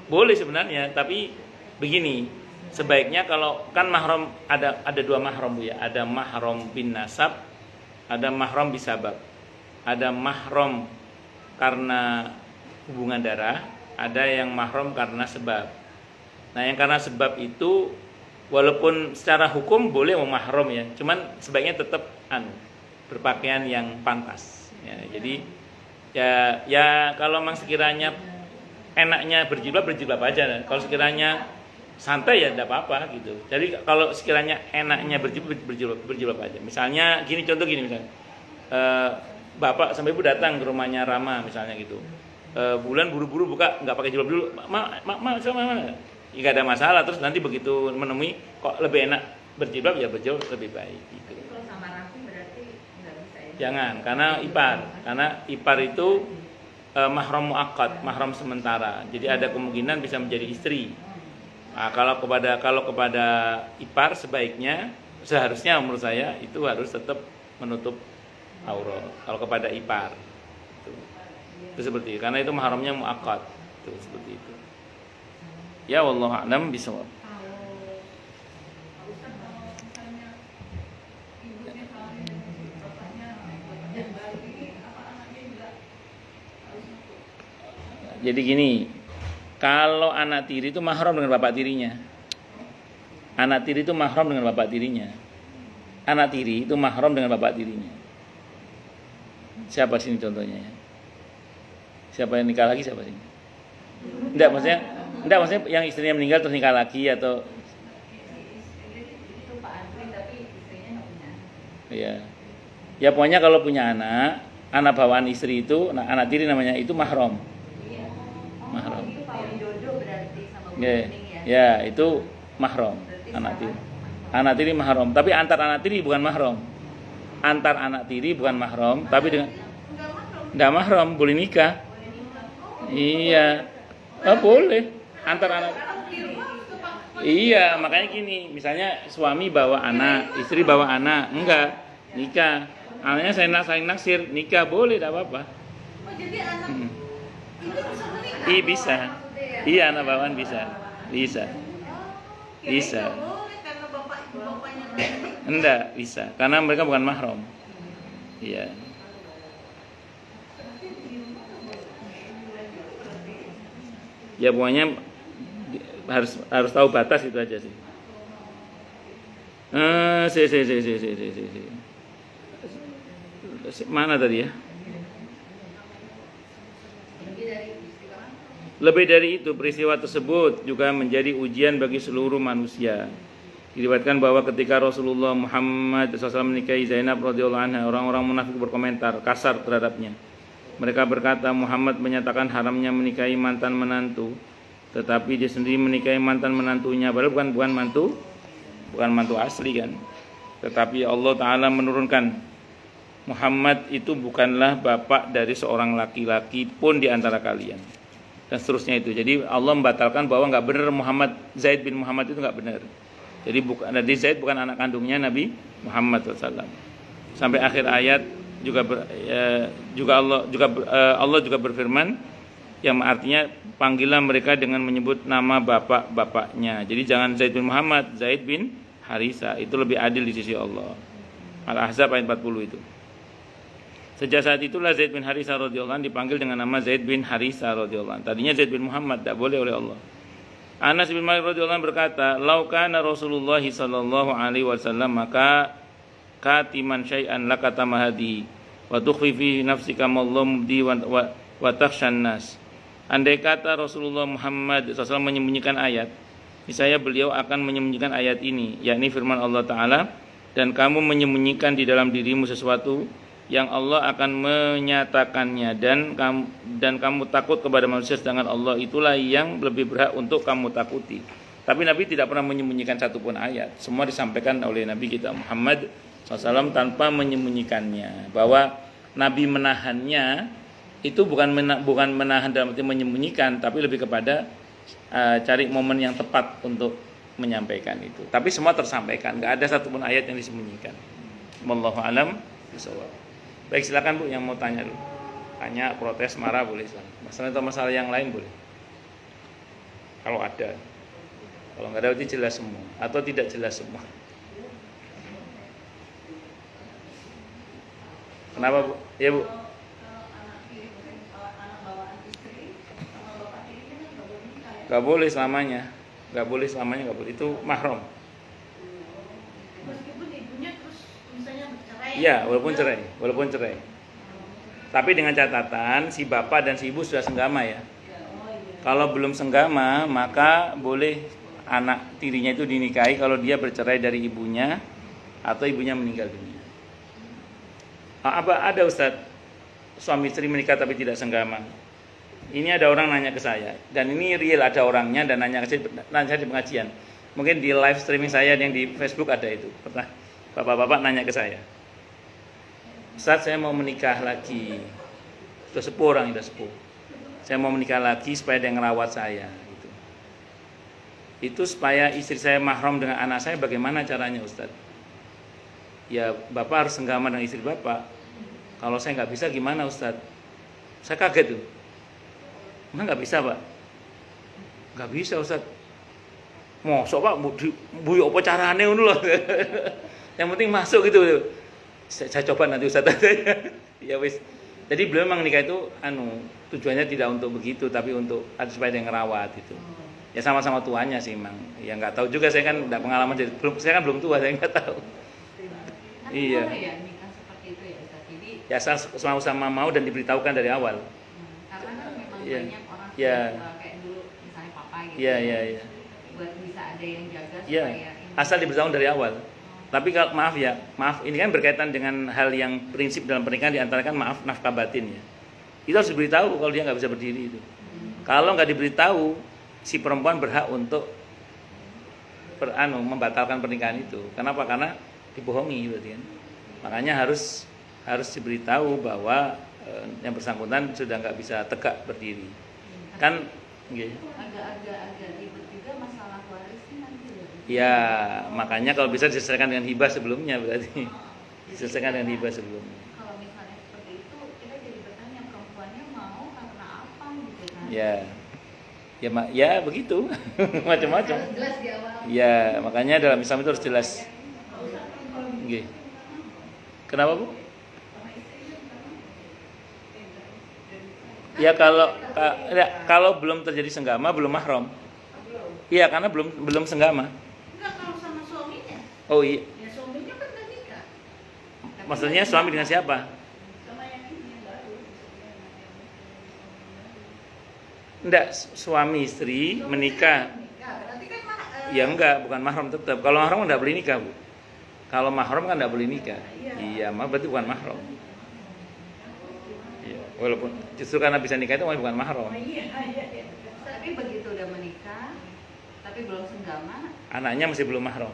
boleh sebenarnya, tapi begini, sebaiknya kalau kan mahram ada dua mahram Bu ya, ada mahram bin nasab, ada mahram bisabab. Ada mahram karena hubungan darah, ada yang mahram karena sebab. Nah, yang karena sebab itu walaupun secara hukum boleh memahram ya, cuman sebaiknya tetap berpakaian yang pantas. Ya, jadi ya kalau memang sekiranya enaknya berjilbab aja. Kalau sekiranya santai ya tidak apa-apa gitu. Jadi kalau sekiranya enaknya berjilbab aja. Misalnya contoh gini misalnya, bapak sampai ibu datang ke rumahnya Rama misalnya gitu. Bulan buru-buru buka nggak pakai jilbab dulu, mana? Nggak ada masalah. Terus nanti begitu menemui kok lebih enak berjilbab ya berjilbab lebih baik gitu. Kalau sama Rafi berarti nggak bisa ya? Jangan, karena ipar itu mahram muakkad, mahram sementara. Jadi ada kemungkinan bisa menjadi istri. Nah, kalau kepada ipar sebaiknya seharusnya menurut saya itu harus tetap menutup aurat. Kalau kepada ipar itu seperti itu. Karena itu mahramnya muakkad. Itu seperti itu. Ya wallahu a'lam bishawab. Jadi gini, kalau anak tiri itu mahram dengan bapak tirinya. Anak tiri itu mahram dengan bapak tirinya. Anak tiri itu mahram dengan bapak tirinya. Siapa sini contohnya ya? Siapa yang nikah lagi siapa sini? Enggak maksudnya yang istrinya meninggal terus nikah lagi atau Ya. Ya pokoknya kalau punya anak bawaan istri itu, anak tiri namanya itu mahram. Iya. Mahram. Itu kalau jodoh berarti sama Bu Ya, Kuning ya. ya itu mahram. Berarti Anak sama tiri. mahram. Anak tiri mahram, tapi antar anak tiri bukan mahram. Antar anak tiri bukan mahram, tapi dengan enggak mahram boleh nikah. Iya. Boleh. Antar anak. Iya, makanya gini, misalnya suami bawa anak, istri bawa anak, enggak nikah. Anaknya saling naksir, nikah boleh, tidak apa-apa. Oh, jadi anak ini bisa menikah? Iya bisa. Iya, anak bawaan bisa. Bisa. Kirain Bisa. nggak boleh karena bapak ibu bapaknya nanti. Enggak, bisa. Karena mereka bukan mahram. Iya. Ya pokoknya harus tahu batas itu aja sih. Mana tadi ya? Lebih dari itu, peristiwa tersebut juga menjadi ujian bagi seluruh manusia. Diriwayatkan bahwa ketika Rasulullah Muhammad SAW menikahi Zainab radhiyallahu anha, orang-orang munafik berkomentar kasar terhadapnya. Mereka berkata, Muhammad menyatakan haramnya menikahi mantan menantu, tetapi dia sendiri menikahi mantan menantunya. Padahal bukan mantu asli kan. Tetapi Allah Ta'ala menurunkan, Muhammad itu bukanlah bapak dari seorang laki-laki pun di antara kalian. Dan seterusnya itu. Jadi Allah membatalkan bahwa nggak benar Zaid bin Muhammad itu nggak benar. Jadi Zaid bukan anak kandungnya Nabi Muhammad SAW. Sampai akhir ayat Allah juga berfirman yang artinya panggilan mereka dengan menyebut nama bapak-bapaknya. Jadi jangan Zaid bin Muhammad, Zaid bin Harisa. Itu lebih adil di sisi Allah. Al-Ahzab ayat 40 itu. Sejak saat itulah Zaid bin Harisa radhiyallahu anhu dipanggil dengan nama Zaid bin Harisa radhiyallahu anhu. Tadinya Zaid bin Muhammad, tidak boleh oleh Allah. Anas bin Malik radhiyallahu anhu berkata, "Lau kana Rasulullah sallallahu alaihi wasallam maka katiman syai'an lakatama hadi wa tukhfi fi nafsika ma Allah mubdi wa takhshan nas." Andai kata Rasulullah Muhammad SAW menyembunyikan ayat, niscaya beliau akan menyembunyikan ayat ini, yakni firman Allah Ta'ala, dan kamu menyembunyikan di dalam dirimu sesuatu yang Allah akan menyatakannya, dan kamu takut kepada manusia, sedangkan Allah itulah yang lebih berhak untuk kamu takuti. Tapi Nabi tidak pernah menyembunyikan satupun ayat. Semua disampaikan oleh Nabi kita Muhammad SAW tanpa menyembunyikannya. Bahwa Nabi menahannya itu bukan menahan dalam arti menyembunyikan, tapi lebih kepada cari momen yang tepat untuk menyampaikan itu. Tapi semua tersampaikan, nggak ada satupun ayat yang disembunyikan. Wallahu alam bishawab. Baik, silakan Bu yang mau tanya dulu. Tanya, protes, marah boleh silakan. Masalah atau masalah yang lain boleh. Kalau ada. Kalau nggak ada berarti jelas semua atau tidak jelas semua. Kenapa Bu? Ya Bu. Gak boleh selamanya, gak boleh. Itu mahram. Meskipun ibunya terus misalnya bercerai. Iya, walaupun cerai. Tapi dengan catatan si bapak dan si ibu sudah senggama ya. Kalau belum senggama, maka boleh anak tirinya itu dinikahi kalau dia bercerai dari ibunya atau ibunya meninggal dunia. Apa ada Ustadz suami istri menikah tapi tidak senggama? Ini ada orang nanya ke saya, dan ini real ada orangnya dan nanya ke saya di pengajian. Mungkin di live streaming saya yang di Facebook ada itu. Pernah bapak-bapak nanya ke saya, Ustaz, saya mau menikah lagi. Sudah sepuh orang, sudah sepuh. Saya mau menikah lagi supaya dia ngerawat saya. Gitu. Itu supaya istri saya mahram dengan anak saya, bagaimana caranya Ustaz? Ya bapak harus senggama dengan istri bapak. Kalau saya nggak bisa gimana Ustaz? Saya kaget tuh. Emang nggak bisa Pak? Nggak bisa Ustaz. Mosok Pak, buyuk apa carane ngono lho. Yang penting masuk gitu. Saya coba nanti Ustaz. Ya wis. Jadi beliau memang nikah itu tujuannya tidak untuk begitu, tapi untuk supaya dia ngerawat itu. Ya sama-sama tuanya sih memang. Ya nggak tahu juga, saya kan tidak pengalaman, saya kan belum tua, saya nggak tahu. Tapi Iya. boleh ya nikah seperti itu ya Ustaz? Jadi Ya sama-sama mau dan diberitahukan dari awal. karena kan memang Iya. banyak orang Iya. kayak dulu misalnya papa gitu. Iya. Buat bisa ada yang jaga Iya. supaya ini. Asal diberitahukan dari awal. Tapi kalau maaf ini kan berkaitan dengan hal yang prinsip dalam pernikahan, diantara kan maaf nafkah batin ya. Itu harus diberitahu kalau dia nggak bisa berdiri itu. Kalau nggak diberitahu, si perempuan berhak untuk membatalkan pernikahan itu. Kenapa? Karena dibohongi berarti kan. Makanya harus diberitahu bahwa yang bersangkutan sudah nggak bisa tegak berdiri. Kan gitu. Agak ribet juga masalah warisnya nanti. Ya, makanya kalau bisa diselesaikan dengan hibah sebelumnya berarti. Diselesaikan dengan hibah sebelumnya. Kalau misalnya seperti itu, kita jadi bertanya perempuannya mau karena apa gitu kan? Ya begitu. Macam-macam. Harus jelas di awal. Ya, makanya dalam Islam itu harus jelas. Nggih. Kenapa, Bu? Ya kalau belum terjadi senggama belum mahram. Iya, karena belum senggama. Enggak, kalau sama suaminya. Oh iya. Ya suaminya kan udah nikah. Maksudnya suami dengan siapa? Sama yang ini yang baru. Enggak, suami istri menikah. Berarti kan Ya enggak, bukan mahram tetap. Kalau mahram enggak boleh nikah, Bu. Kalau mahram kan enggak boleh nikah. Iya, berarti bukan mahram. Iya, walaupun justru karena bisa nikah itu bukan mahram. iya. Tapi begitu udah menikah, tapi belum senggama, Anaknya masih belum mahram.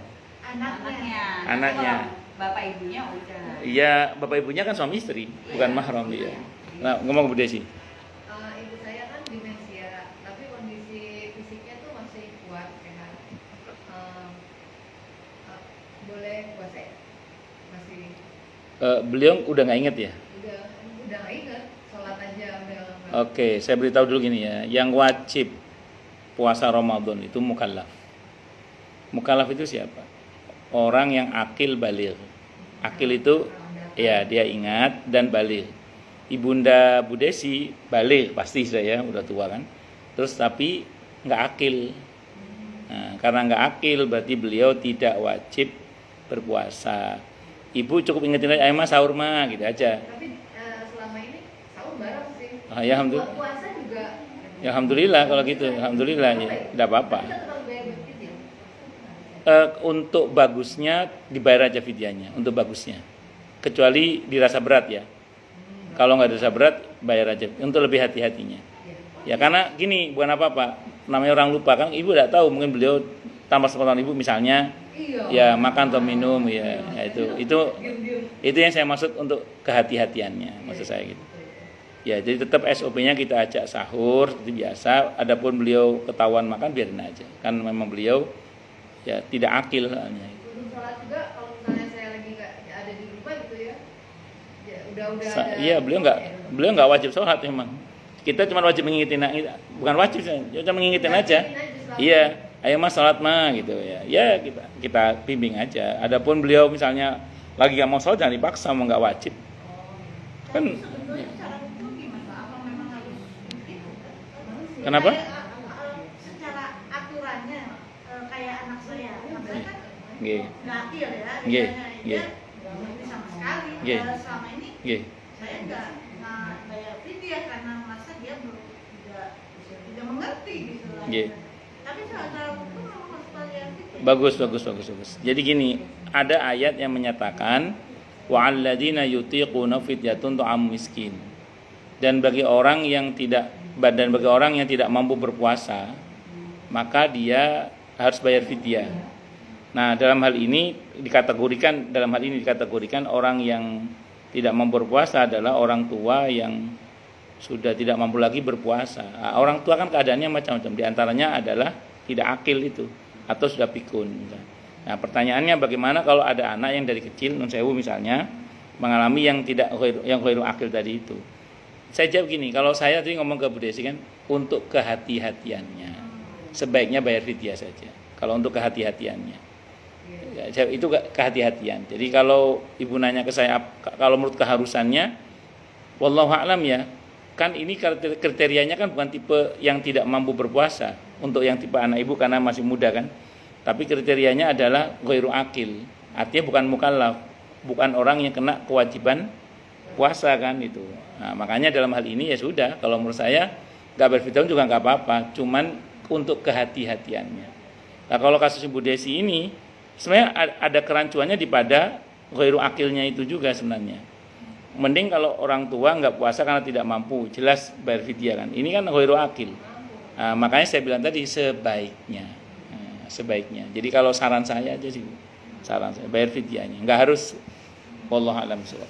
Anaknya. Bapak ibunya udah. Iya, bapak ibunya kan suami istri, bukan mahram dia. Nah, ngomong ke Bu Desi. Ibu saya kan demensia, tapi kondisi fisiknya tuh masih kuat, sehat. Boleh puasa? Masih. Beliau udah nggak inget ya? Udah nggak inget, sholat aja udah. Oke, saya beritahu dulu gini ya. Yang wajib puasa Ramadan itu mukallaf. Mukallaf itu siapa? Orang yang akil baligh. Akil itu ya dia ingat dan baligh. Ibunda Bu Desi baligh pasti sudah udah tua kan. Terus tapi nggak akil. Nah, karena nggak akil berarti beliau tidak wajib berpuasa. Ibu cukup ingetin aja, ayo mas sahur mah gitu aja. Tapi selama ini sahur bareng sih. Ya alhamdulillah. Puasa juga. Ya alhamdulillah kalau gitu, alhamdulillah ya, tidak apa-apa. Untuk bagusnya dibayar aja fidyahnya, untuk bagusnya. Kecuali dirasa berat ya. Kalau nggak dirasa berat, bayar aja. Untuk lebih hati-hatinya. Ya karena gini, bukan apa-apa. Namanya orang lupa kan, ibu tidak tahu mungkin beliau tanpa sepengetahuan ibu misalnya, ya makan atau minum ya itu yang saya maksud untuk kehati-hatiannya, maksud saya gitu. Ya jadi tetap SOP-nya kita ajak sahur seperti biasa. Adapun beliau ketahuan makan biarin aja, kan memang beliau ya tidak akil soalnya. Sholat juga kalau misalnya saya lagi nggak ada di rumah gitu ya udah Iya beliau nggak wajib sholat memang. Kita cuma wajib mengingetin, bukan wajib, cuma mengingetin aja. Iya, ayo mas sholat mah gitu ya. Ya kita bimbing aja. Adapun beliau misalnya lagi nggak mau sholat jangan dipaksa, mau nggak wajib. Kan. Sebetulnya secara hukum gimana? Apa memang harus begitu? Kenapa? Secara aturannya kayak anak saya kan Nggih. nggak akil ya. Nggih. Dia nggak ngerti sama sekali. Nggih. Selama ini Nggih. saya nggak bayar fidyah karena merasa dia tidak mengerti gitu lah. Nggih. Tapi secara hukum memang harus bayar fidyah. Bagus. Jadi gini, ada ayat yang menyatakan wa'alladzina yutiquna fidyatun ta'am miskin. Dan bagi orang yang tidak mampu berpuasa, maka dia harus bayar fidyah. Nah, dalam hal ini dikategorikan orang yang tidak mampu berpuasa adalah orang tua yang sudah tidak mampu lagi berpuasa. Orang tua kan keadaannya macam-macam. Di antaranya adalah tidak akil itu atau sudah pikun. Nah, pertanyaannya bagaimana kalau ada anak yang dari kecil nun sewu misalnya mengalami yang khairul akil tadi itu. Saya jawab gini, kalau saya tadi ngomong ke Bu Desi kan untuk kehati-hatiannya sebaiknya bayar fidyah saja. Kalau untuk kehati-hatiannya. Ya, itu kehati-hatian. Jadi kalau ibu nanya ke saya kalau menurut keharusannya wallahu a'lam ya. Kan ini kriterianya kan bukan tipe yang tidak mampu berpuasa untuk yang tipe anak ibu karena masih muda kan. Tapi kriterianya adalah ghairu akil. Artinya bukan mukallaf, bukan orang yang kena kewajiban puasa kan itu. Nah, makanya dalam hal ini ya sudah, kalau menurut saya enggak berfidyah juga enggak apa-apa, cuman untuk kehati-hatiannya. Nah, kalau kasus Ibu Desi ini sebenarnya ada kerancuannya di pada ghairu akilnya itu juga sebenarnya. Mending kalau orang tua nggak puasa karena tidak mampu, jelas bayar fidyah kan. Ini kan ghairu akil. Nah, makanya saya bilang tadi sebaiknya. Sebaiknya. Jadi kalau saran saya aja sih, saran saya bayar fidyahnya. Nggak harus. Wallahu a'lam bishawab.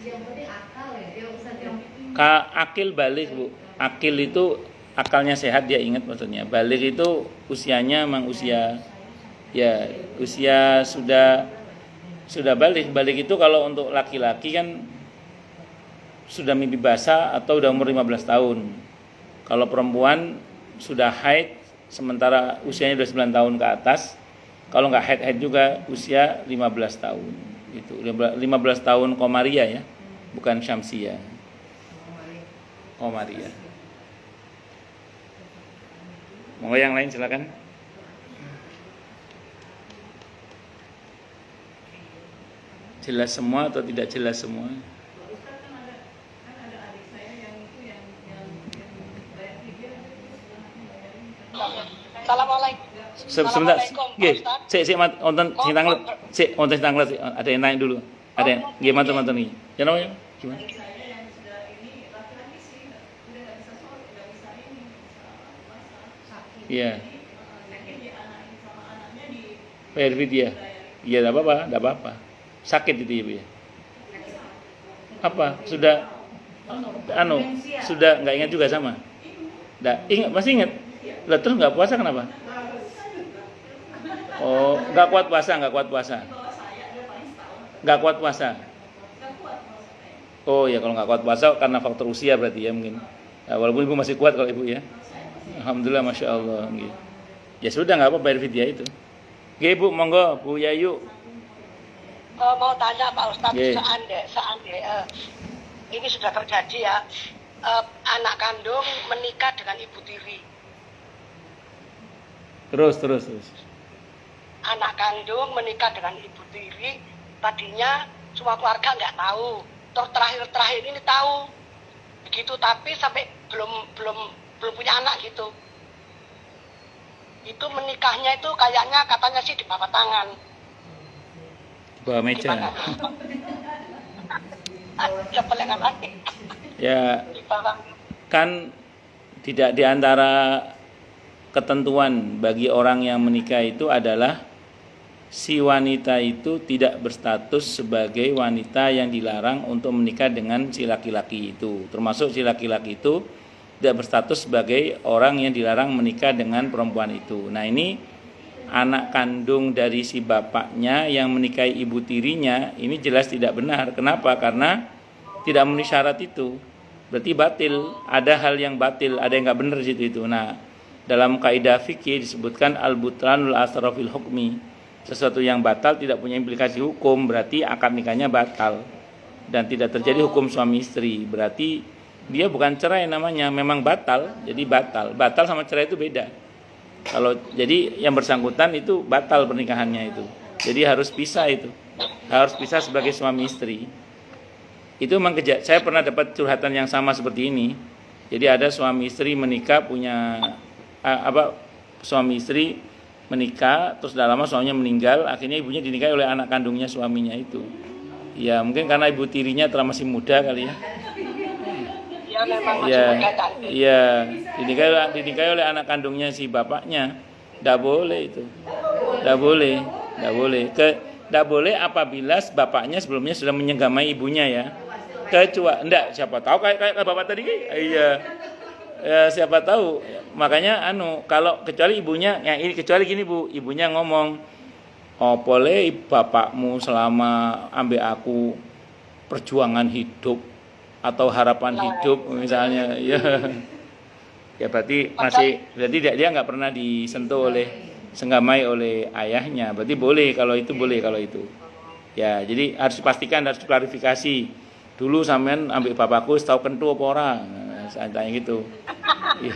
Yang penting akal ya Ustaz ya. Akil balik Bu. Akil itu akalnya sehat, dia ingat maksudnya. Balik itu usianya memang usia sudah balik. Balik itu kalau untuk laki-laki kan sudah mimpi basah atau udah umur 15 tahun. Kalau perempuan sudah haid sementara usianya udah 9 tahun ke atas. Kalau nggak haid juga usia 15 tahun. Itu 15 tahun Komariah ya, bukan Syamsiah. Komariah. Monggo yang lain silakan. Jelas semua atau tidak jelas semua? Ustaz kan ada adik saya yang itu yang bayar video Assalamualaikum. Sebentar. Nggih, Ustaz. sik wonten sing tanglet. Ada yang naik dulu. Ada yang nggih manten iki. Ya namanya gimana? adik saya yang sudah ini laki-laki sih udah nggak bisa sholat, nggak bisa ini, nggak bisa puasa, sakit. Iya. Sakit di anak sama anaknya di Bayar fidyah. Iya, enggak apa-apa. Sakit itu ya, Bu ya. Apa? Sudah sudah enggak ingat juga sama? Enggak, ingat, masih ingat. Lah terus enggak puasa kenapa? Oh, enggak kuat puasa. Enggak kuat puasa. Oh ya, kalau enggak kuat puasa karena faktor usia berarti ya mungkin. Nah, walaupun Ibu masih kuat kalau Ibu ya. Alhamdulillah, Masya Allah. Ya sudah, enggak apa bayar fidyah itu. Oke Bu, monggo Bu Yayu. Mau tanya Pak Ustadz, Ye. seandainya ini sudah terjadi ya, anak kandung menikah dengan ibu tiri. Terus. Anak kandung menikah dengan ibu tiri, tadinya semua keluarga nggak tahu. Terus terakhir ini tahu. Begitu, tapi sampai belum punya anak gitu. Itu menikahnya itu kayaknya katanya sih di bawah tangan. Bawa meja. Ada pelengan lagi. Ya, Di bawah. kan tidak di antara ketentuan bagi orang yang menikah itu adalah si wanita itu tidak berstatus sebagai wanita yang dilarang untuk menikah dengan si laki-laki itu. Termasuk si laki-laki itu tidak berstatus sebagai orang yang dilarang menikah dengan perempuan itu. Nah, ini anak kandung dari si bapaknya yang menikahi ibu tirinya ini jelas tidak benar. Kenapa? Karena tidak memenuhi syarat itu. Berarti batil. Ada hal yang batil, ada yang nggak benar di situ. Nah, dalam kaidah fikih disebutkan al-butlanul asrafil hukmi. Sesuatu yang batal tidak punya implikasi hukum, berarti akad nikahnya batal dan tidak terjadi hukum suami istri. Berarti dia bukan cerai namanya, memang batal. Jadi batal sama cerai itu beda. Kalau jadi yang bersangkutan itu batal pernikahannya itu. Jadi harus pisah itu. Harus pisah sebagai suami istri. Itu memang saya pernah dapat curhatan yang sama seperti ini. Jadi ada suami istri menikah suami istri menikah terus dah lama suaminya meninggal, akhirnya ibunya dinikahi oleh anak kandungnya suaminya itu. Ya mungkin karena ibu tirinya telah masih muda kali ya. Ya memang masih muda kan. Iya, dinikahi oleh anak kandungnya si bapaknya. Tidak boleh itu. Tidak boleh. Tidak boleh apabila bapaknya sebelumnya sudah menyegamai ibunya ya. Kecuali enggak, siapa tahu kayak bapak tadi. Iya. Ya, siapa tahu. Makanya kalau kecuali ibunya, ya ini kecuali gini Bu, ibunya ngomong, "Oh, boleh bapakmu selama ambek aku perjuangan hidup atau harapan hidup misalnya." Ya berarti dia nggak pernah disentuh senggamai oleh ayahnya. Berarti boleh kalau itu. Ya, jadi harus dipastikan, harus diklarifikasi. Dulu sampean ambek bapakku tahu kentu apa ora? Nah, saya tanya gitu. Iya.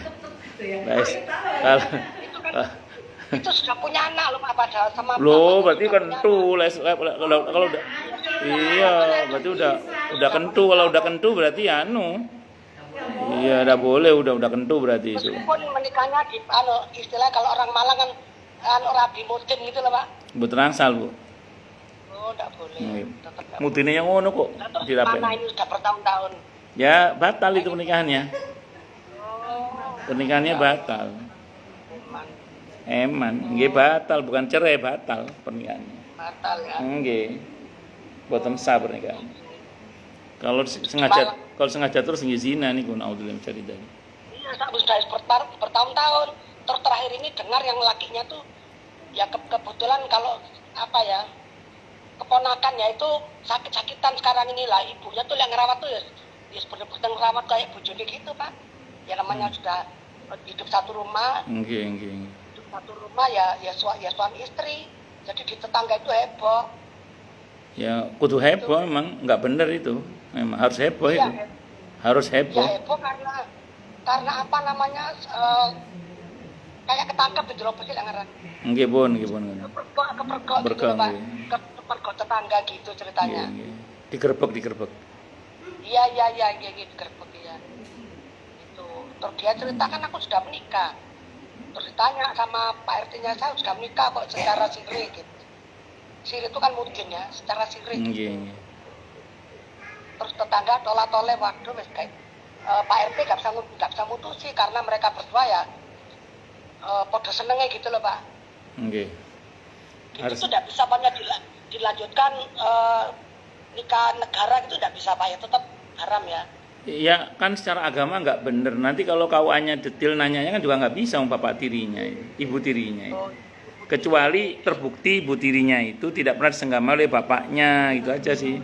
Itu sudah punya anak loh padahal sama Loh, berarti kentu kalau udah. Iya, berarti udah kentu. Kalau udah kentu berarti Iya, udah boleh, udah kentu berarti itu. Meskipun menikahnya di istilah kalau orang Malang kan rabi mudin gitu loh Pak. Beterangsal, Bu. Oh, enggak boleh. Tetap enggak. Mudine yang ngono kok Terus dirapen. mana ini sudah bertahun-tahun. Ya, batal itu pernikahannya. Oh, Pernikahannya batal. memang Eman, nggih batal, bukan cerai, batal pernikahannya. batal ya. Nggih. Boten sah pernikahan. Kalau sengaja terus nggih zina niku naudzubillah min dzalik. Iya, sudah bertahun-tahun. Terus terakhir ini dengar yang lakinya tuh ya kebetulan kalau apa ya keponakannya itu sakit-sakitan sekarang inilah ibunya tuh yang ngerawat tuh ya bener-bener ngerawat kayak bojone gitu Pak. Ya namanya sudah hidup satu rumah, Nggih. hidup satu rumah ya suami istri. Jadi di tetangga itu heboh. Ya kudu heboh emang nggak bener itu. Memang harus heboh Iya, itu. Harus Ya heboh. heboh karena apa namanya kayak ketangkep gitu loh pasti ngeran. Nggih, Bun. Kepergok gitu Berkah, loh Pak. nggih. Kepergok tetangga gitu ceritanya. Nggih. Digerebek. Iya gitu gerbek ya. Itu. Terus dia ceritakan aku sudah menikah. Terus ditanya sama Pak RT-nya saya sudah menikah kok secara siri gitu. Siri itu kan mungkin ya, secara siri. Nggih. Terus tetangga tole waduh wis kayak Pak RT gak bisa mutusi karena mereka berdua ya podo senengnya gitu loh Pak. Nggih. Itu tidak bisa banyak dilanjutkan nikah negara itu tidak bisa Pak ya, tetap haram ya. Ya kan secara agama nggak bener. Nanti kalau KUA-nya detail nanyanya kan juga nggak bisa bapak tirinya, ibu tirinya. Kecuali terbukti ibu tirinya itu tidak pernah disenggama oleh bapaknya, gitu aja sih.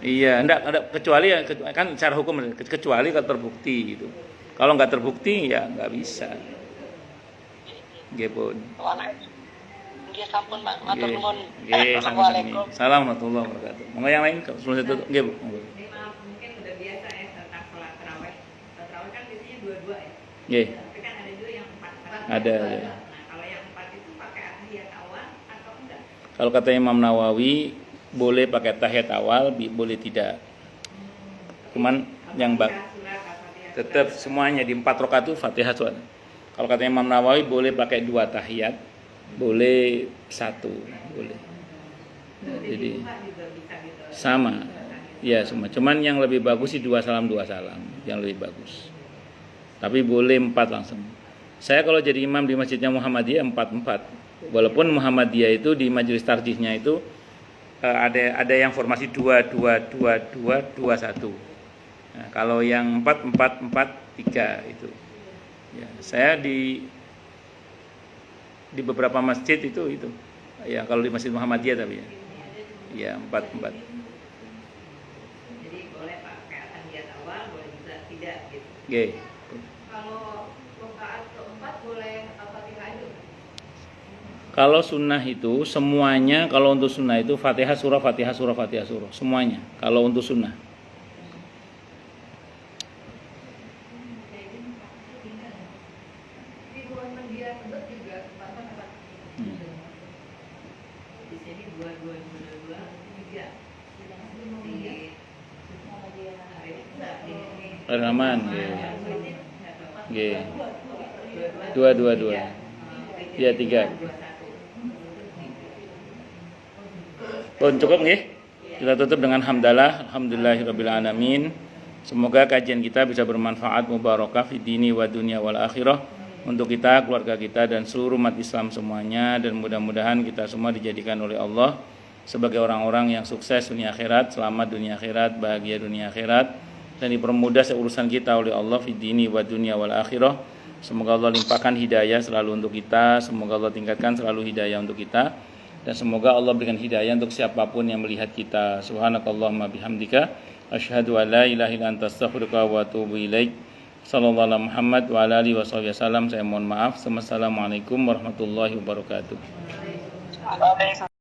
Iya, enggak kecuali kan secara hukum kecuali kalau terbukti gitu. Kalau nggak terbukti ya nggak bisa. Nggih, Pun. Nggih sampun Pak, matur nuwun. Nggih, Assalamualaikum. Assalamualaikum warahmatullahi wabarakatuh. Monggo yang lain sebelum saya tutup. Nggih, Bu. Jadi maaf, mungkin udah biasa ya tentang sholat taraweh. Sholat taraweh kan biasanya dua-dua ya. Nggih. Tapi kan ada juga yang empat. Ada. Nah, kalau yang empat itu pakai tahiyat awal atau enggak? Kalau kata Imam Nawawi boleh pakai tahiyat awal, boleh tidak. Cuman yang tetap semuanya di 4 rakaat itu Fatihah surat. Kalau kata Imam Nawawi boleh pakai 2 tahiyat, boleh 1, boleh. Nah, jadi sama. Ya, semua. Cuman yang lebih bagus sih 2 salam yang lebih bagus. Tapi boleh 4 langsung. Saya kalau jadi imam di masjidnya Muhammadiyah 4. Walaupun Muhammadiyah itu di majelis tarjihnya itu ada yang formasi 2-2-2-2-2-1. Nah, kalau yang 4-4-4-3 itu. Ya, saya di beberapa masjid itu. Ya, kalau di Masjid Muhammadiyah tapi ya. Ya, 4-4. Jadi boleh pakai tahiyat awal, boleh juga tidak gitu. Oke. Kalau rakaat keempat boleh Al-Fatihah aja. Kalau sunnah itu semuanya, kalau untuk sunnah itu Fatihah surah semuanya. Kalau untuk sunnah. Di sini 2-2-2-2-3. Rahman, nggih. 2-2-2. Ya 3. Pun cukup nggih. Kita tutup dengan alhamdulillahirabbil alamin. Semoga kajian kita bisa bermanfaat mubarakah fi dini wa dunya wal akhirah untuk kita, keluarga kita dan seluruh umat Islam semuanya, dan mudah-mudahan kita semua dijadikan oleh Allah sebagai orang-orang yang sukses dunia akhirat, selamat dunia akhirat, bahagia dunia akhirat, dan dipermudah seurusan kita oleh Allah fi dini wa dunya wal akhirah. Semoga Allah limpahkan hidayah selalu untuk kita, semoga Allah tingkatkan selalu hidayah untuk kita, dan semoga Allah berikan hidayah untuk siapapun yang melihat kita. Subhanakallahumma bihamdika asyhadu an la ilaha illa anta astaghfiruka wa atubu ilaik. Sallallahu alaihi Muhammad wa ala alihi wasallam. Saya mohon maaf. Assalamualaikum warahmatullahi wabarakatuh.